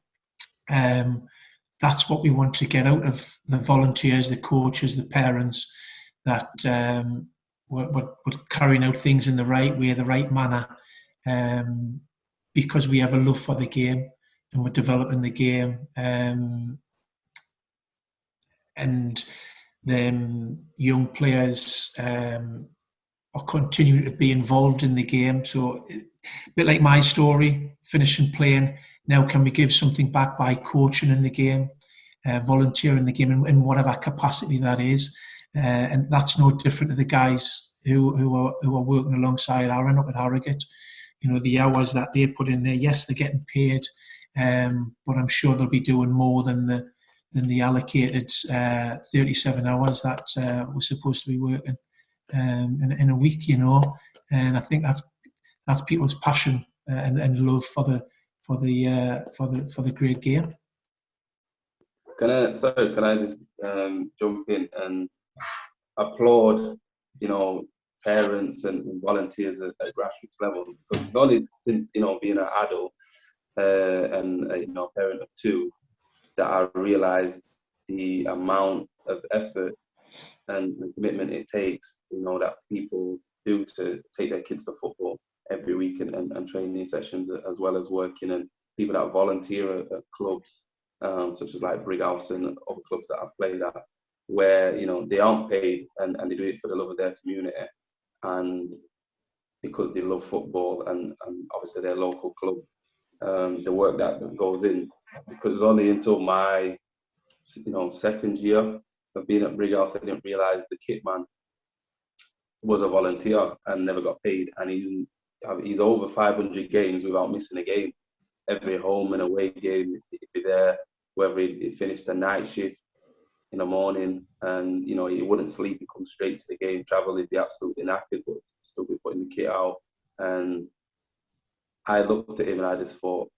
Speaker 4: that's what we want to get out of the volunteers, the coaches, the parents, that we're carrying out things in the right way, the right manner, because we have a love for the game and we're developing the game. And then young players are continuing to be involved in the game. So a bit like my story, finishing playing, now can we give something back by coaching in the game, volunteering in the game in whatever capacity that is. And that's no different to the guys who are working alongside Aaron up at Harrogate. You know, the hours that they put in there, yes, they're getting paid, but I'm sure they'll be doing more than the allocated 37 hours that we're supposed to be working in a week, you know. And I think that's people's passion and love for the great game.
Speaker 5: Can I just jump in and applaud, parents and volunteers at grassroots level, because it's only since, being an adult and a parent of two that I realized the amount of effort and the commitment it takes, that people do to take their kids to football every week and training sessions, as well as working, and people that volunteer at clubs such as like Brighouse and other clubs that I've played at, where they aren't paid and they do it for the love of their community and because they love football and obviously their local club. The work that goes in, because it was only until my second year of being at Brighouse I didn't realise the kit man was a volunteer and never got paid, and he's over 500 games without missing a game. Every home and away game he'd be there, whether he'd finished the night shift in the morning, and he wouldn't sleep, he'd come straight to the game, travel, he'd be absolutely knackered but still be putting the kit out. And I looked at him and I just thought,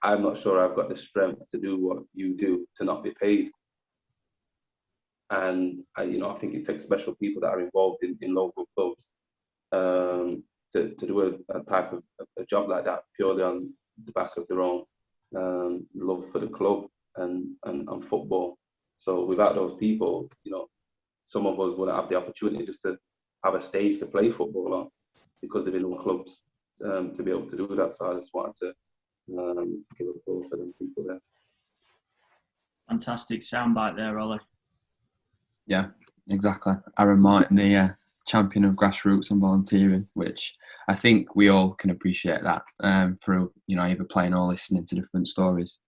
Speaker 5: I'm not sure I've got the strength to do what you do to not be paid. And I think it takes special people that are involved in local clubs to do a type of a job like that purely on the back of their own love for the club and football. So without those people, some of us wouldn't have the opportunity just to have a stage to play football on, because there have been no clubs to be able to do that. So I just wanted to give a applause for them people there.
Speaker 3: Fantastic soundbite there, Ollie.
Speaker 2: Yeah, exactly. Aaron Martin, the champion of grassroots and volunteering, which I think we all can appreciate that through, either playing or listening to different stories.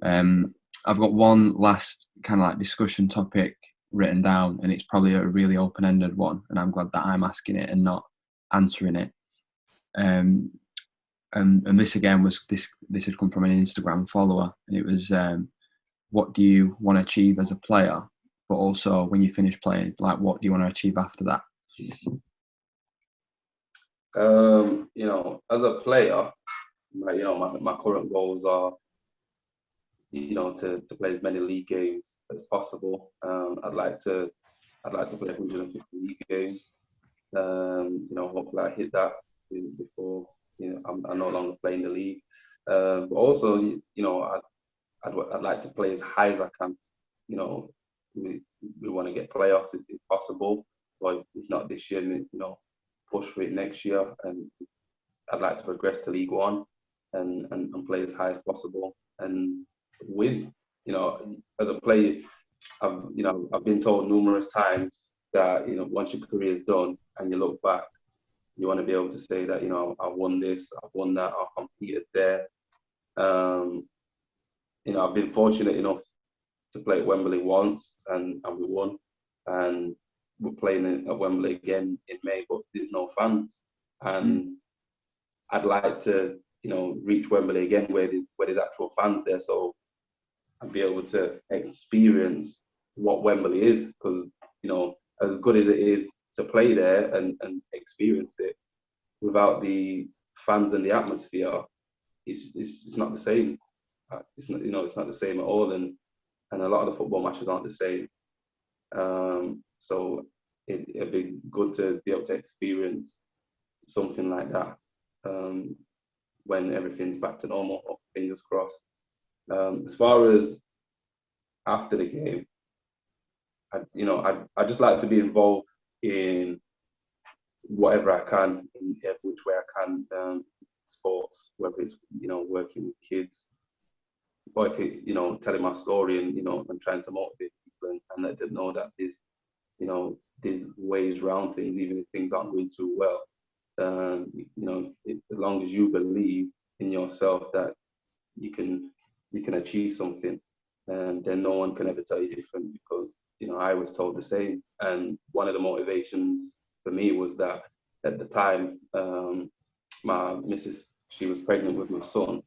Speaker 2: I've got one last kind of like discussion topic written down, and it's probably a really open-ended one, and I'm glad that I'm asking it and not answering it. And this again was this had come from an Instagram follower, and it was what do you want to achieve as a player, but also when you finish playing, like what do you want to achieve after that?
Speaker 5: As a player, my current goals are to play as many league games as possible. I'd like to play 150 league games. Hopefully I hit that before I'm no longer playing the league. But also, I'd like to play as high as I can. We want to get playoffs if possible, but if not this year, push for it next year. And I'd like to progress to League One and play as high as possible and win. As a player, I've been told numerous times that once your career is done and you look back, you want to be able to say that I won this, I've won that, I've competed there. I've been fortunate enough to play at Wembley once and we won, and we're playing at Wembley again in May, but there's no fans, and I'd like to reach Wembley again where there's actual fans there, so I'd be able to experience what Wembley is, because as good as it is to play there and experience it, without the fans and the atmosphere, it's not the same. It's not the same at all, and a lot of the football matches aren't the same. So it'd be good to be able to experience something like that when everything's back to normal. Fingers crossed. As far as after the game, I just like to be involved in whatever I can, in which way I can, sports, whether it's working with kids, or if it's telling my story and and trying to motivate people and let them know that there's you know, there's ways around things, even if things aren't going too well. You know, as long as you believe in yourself that you can achieve something, and then no one can ever tell you different, because, you know, I was told the same. And one of the motivations for me was that at the time, my missus, she was pregnant with my son,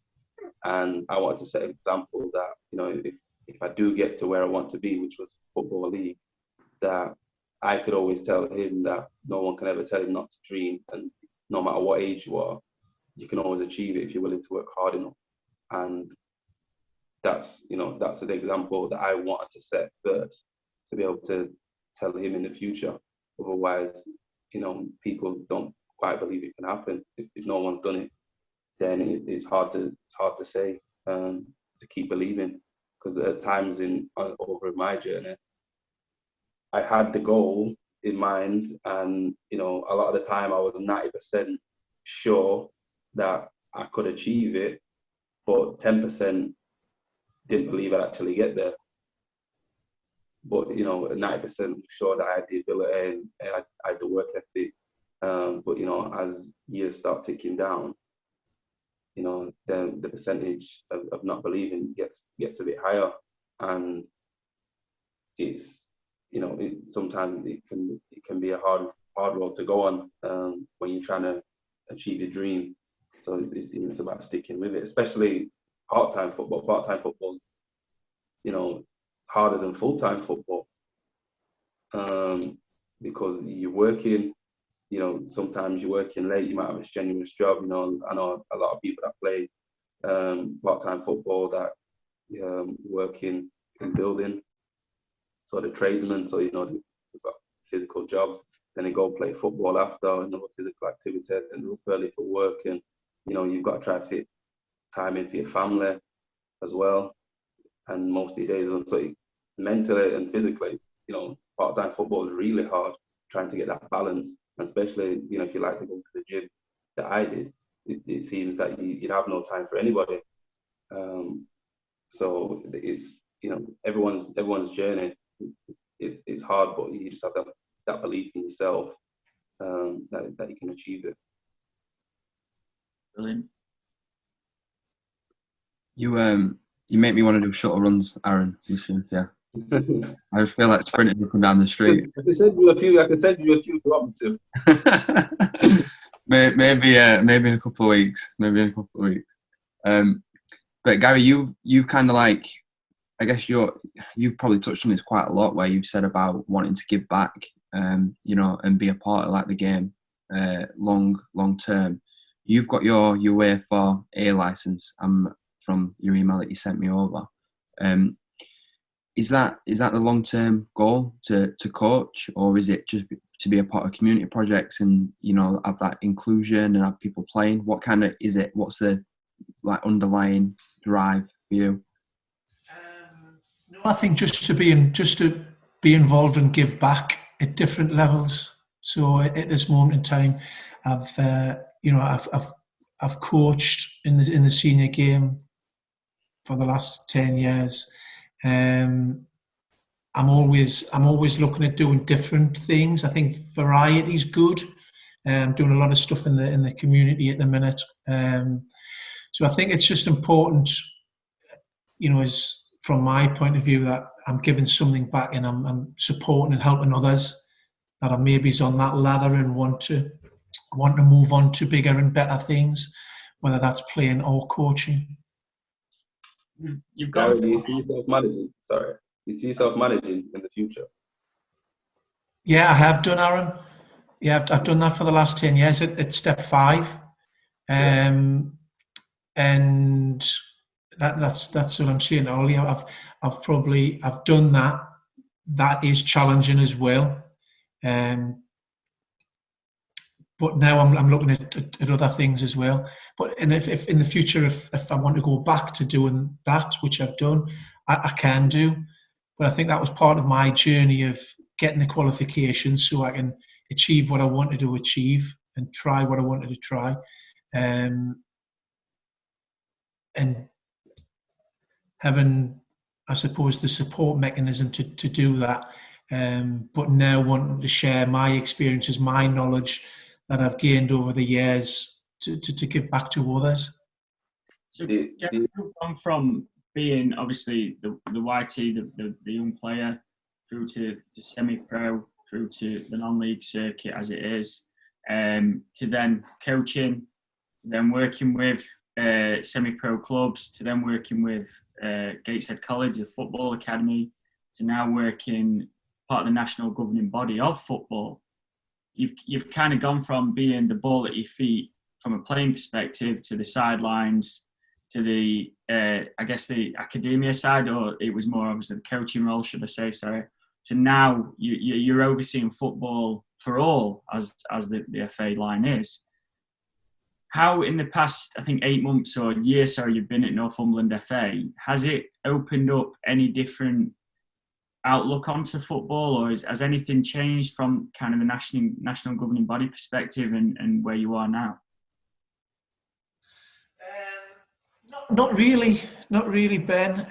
Speaker 5: and I wanted to set an example that, you know, if I do get to where I want to be, which was Football League, that I could always tell him that no one can ever tell him not to dream, and no matter what age you are, you can always achieve it if you're willing to work hard enough. And that's, you know, that's an example that I wanted to set first, to be able to tell him in the future. Otherwise, you know, people don't quite believe it can happen. If no one's done it, then it's hard to say, to keep believing. Because at times over my journey, I had the goal in mind, and, you know, a lot of the time I was 90% sure that I could achieve it, but 10% didn't believe I'd actually get there. But, you know, 90% sure that I had the ability and I had the work ethic. But, you know, as years start ticking down, you know, then the percentage of not believing gets a bit higher. And it's, you know, sometimes it can be a hard road to go on, when you're trying to achieve your dream. So it's about sticking with it, especially part-time football. Part-time football, you know, harder than full-time football, because you're working. You know, sometimes you're working late. You might have a strenuous job. You know, I know a lot of people that play part-time football that working in building. So the tradesmen, so, you know, they've got physical jobs, then they go play football after, another physical activity, and look early for work, and, you know, you've got to try to fit time in for your family as well. And most of the days, so mentally and physically, you know, part-time football is really hard, trying to get that balance. And especially, you know, if you like to go to the gym, that I did, it seems that you'd have no time for anybody. So it's, you know, everyone's journey. It's hard, but you just have that belief in yourself, that you can achieve it.
Speaker 3: Brilliant.
Speaker 2: You make me want to do shorter runs, Aaron. Listen, yeah. I just feel like sprinting up and down the street.
Speaker 5: I can send you a few if you want me to.
Speaker 2: Maybe in a couple of weeks. But Gary, you've kind of like, I guess you've probably touched on this quite a lot, where you've said about wanting to give back, you know, and be a part of like the game, long term. You've got your UEFA A license. From your email that you sent me over. Is that the long term goal to coach, or is it just to be a part of community projects and, you know, have that inclusion and have people playing? What kind of is it? What's the like underlying drive for you?
Speaker 4: No, I think just to be involved and give back at different levels. So at this moment in time, I've coached in the senior game for the last 10 years. I'm always looking at doing different things. I think variety is good. I'm doing a lot of stuff in the community at the minute. So I think it's just important, you know, as from my point of view, that I'm giving something back, and I'm supporting and helping others that are maybe on that ladder and want to move on to bigger and better things, whether that's playing or coaching.
Speaker 3: You've got.
Speaker 5: Do you see yourself managing? Sorry, you see yourself managing in the future?
Speaker 4: Yeah, I have done, Aaron. Yeah, I've done that for the last 10 years at Step 5, and that's what I'm saying earlier. I've done that. That is challenging as well. But now I'm looking at other things as well. But if in the future, if I want to go back to doing that, which I've done, I can do. But I think that was part of my journey of getting the qualifications so I can achieve what I wanted to achieve and try what I wanted to try. And having, I suppose, the support mechanism to do that. but now wanting to share my experiences, my knowledge that I've gained over the years to give back to others.
Speaker 3: So you've gone from being obviously the YT, the young player, through to semi-pro, through to the non-league circuit as it is, to then coaching, to then working with semi-pro clubs, to then working with Gateshead College, the football academy, to now working part of the national governing body of football. You've kind of gone from being the ball at your feet from a playing perspective to the sidelines, to the I guess the academia side, or it was more obviously the coaching role, should I say? Sorry. To now you're overseeing football for all, as the FA line is. How in the past, I think 8 months or year, you've been at Northumberland FA, has it opened up any different outlook onto football, or has anything changed from kind of the national governing body perspective and where you are now?
Speaker 4: Not really, Ben.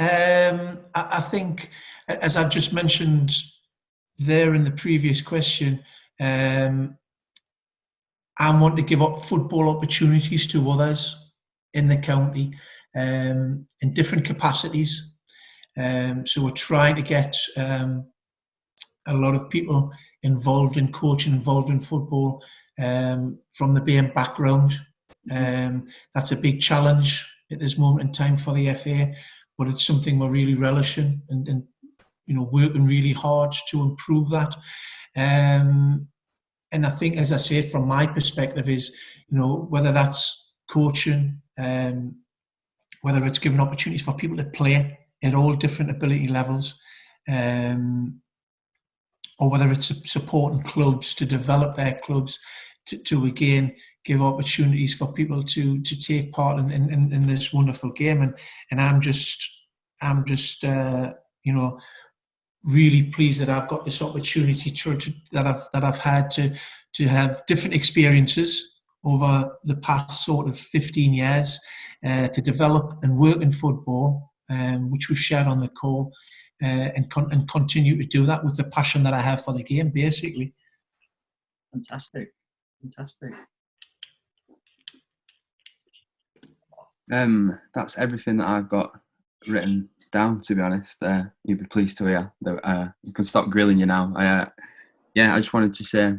Speaker 4: I think, as I've just mentioned there in the previous question, I want to give up football opportunities to others in the county in different capacities. So we're trying to get a lot of people involved in coaching, involved in football from the BM background. That's a big challenge at this moment in time for the FA, but it's something we're really relishing and working really hard to improve that. And I think, as I say, from my perspective, is whether that's coaching, whether it's giving opportunities for people to play at all different ability levels, or whether it's supporting clubs to develop their clubs to again give opportunities for people to take part in this wonderful game, and I'm just really pleased that I've got this opportunity that I've had to have different experiences over the past sort of 15 years to develop and work in football, which we've shared on the call, and continue to do that with the passion that I have for the game, basically.
Speaker 3: Fantastic.
Speaker 2: That's everything that I've got written down, to be honest. You'd be pleased to hear that you can stop grilling you now. I just wanted to say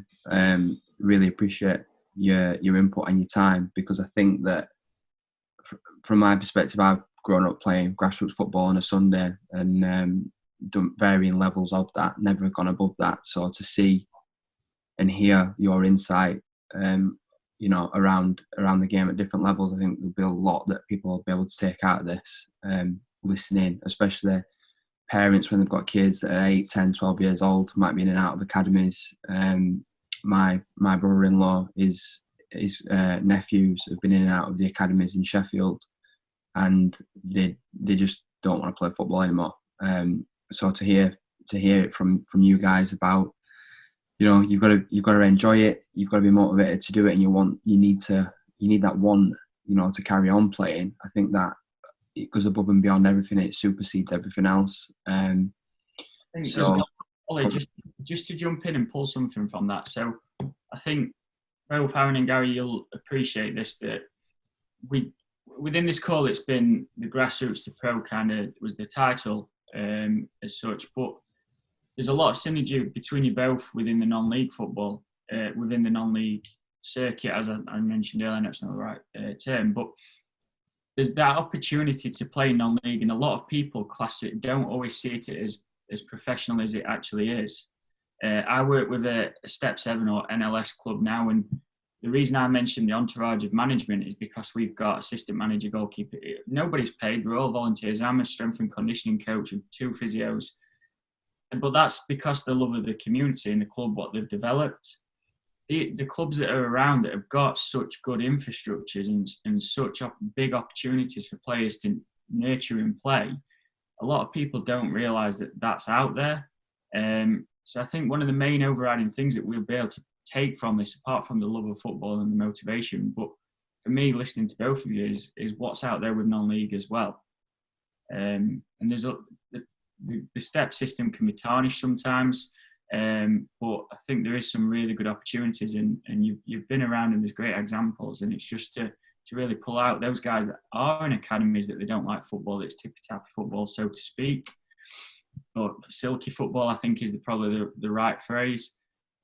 Speaker 2: really appreciate your input and your time, because I think that from my perspective, I've grown up playing grassroots football on a Sunday and done varying levels of that, never gone above that. So to see and hear your insight around the game at different levels, I think there'll be a lot that people will be able to take out of this, listening, especially parents when they've got kids that are 8, 10, 12 years old, might be in and out of academies. My brother-in-law, his nephews have been in and out of the academies in Sheffield, and they just don't want to play football anymore. So to hear it from you guys about, you've got to enjoy it. You've got to be motivated to do it, and you need that want, to carry on playing. I think that it goes above and beyond everything. It supersedes everything else.
Speaker 3: Ollie, just to jump in and pull something from that. So I think both Aaron and Gary, you'll appreciate this, that within this call, it's been the Grassroots to Pro kind of was the title as such, but there's a lot of synergy between you both within the non-league football, within the non-league circuit, as I mentioned earlier. That's not the right term, but there's that opportunity to play non-league, and a lot of people don't always see it as professional as it actually is. I work with a Step 7 or NLS club now, and the reason I mentioned the entourage of management is because we've got assistant manager, goalkeeper. Nobody's paid. We're all volunteers. I'm a strength and conditioning coach with 2 physios. But that's because the love of the community and the club, what they've developed. The clubs that are around that have got such good infrastructures and such big opportunities for players to nurture and play, a lot of people don't realise that that's out there. So I think one of the main overriding things that we'll be able to take from this, apart from the love of football and the motivation, but for me, listening to both of you, is what's out there with non-league as well. And there's the step system can be tarnished sometimes. But I think there is some really good opportunities, and you've been around and there's great examples, and it's just to really pull out those guys that are in academies that they don't like football, it's tippy-tappy football, so to speak. But silky football, I think, is probably the right phrase.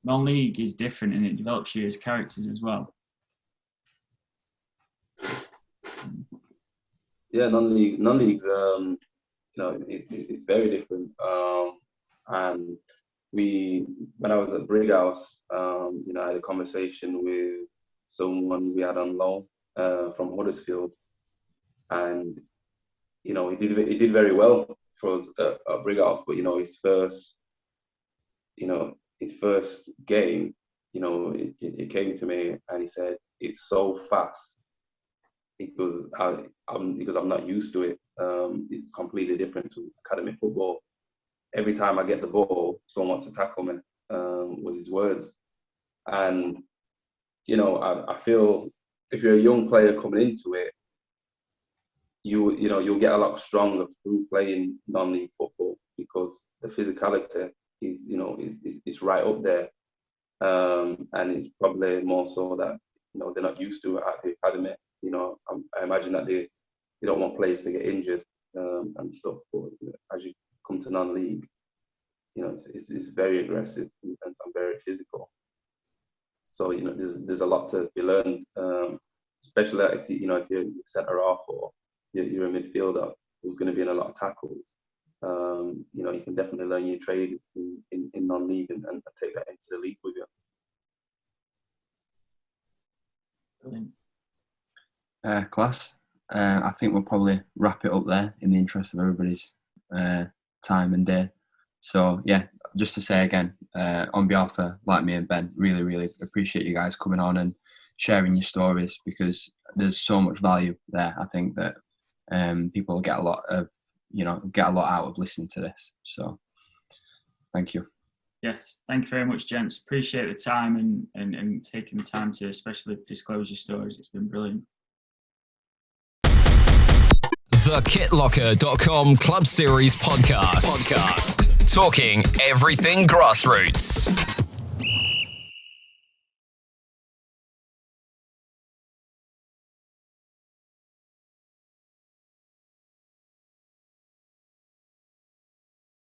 Speaker 3: Non-league is different, and it develops you as characters as well.
Speaker 5: Yeah, non-leagues, it's very different. And when I was at Brighouse, I had a conversation with someone we had on loan from Huddersfield, and he did very well for us at Brighouse, but his first game, it came to me and he said, "It's so fast because I'm not used to it. It's completely different to academy football. Every time I get the ball, someone wants to tackle me," was his words. And I feel if you're a young player coming into it, you'll get a lot stronger through playing non-league football, because the physicality is right up there, and it's probably more so that they're not used to it at the academy. I imagine that they don't want players to get injured and stuff. But as you come to non-league, it's very aggressive and very physical. So there's a lot to be learned, especially if you're centre half or you're a midfielder who's going to be in a lot of tackles. You can definitely learn your trade in non-league and take that into the league with you.
Speaker 3: Brilliant.
Speaker 2: Class. I think we'll probably wrap it up there in the interest of everybody's time and day. So yeah, just to say again, on behalf of me and Ben, really, really appreciate you guys coming on and sharing your stories, because there's so much value there. I think that people get a lot out of listening to this. So thank you.
Speaker 3: Yes, thank you very much, gents. Appreciate the time and taking the time to especially disclose your stories. It's been brilliant.
Speaker 1: TheKitLocker.com Club Series podcast. Talking everything Grassroots.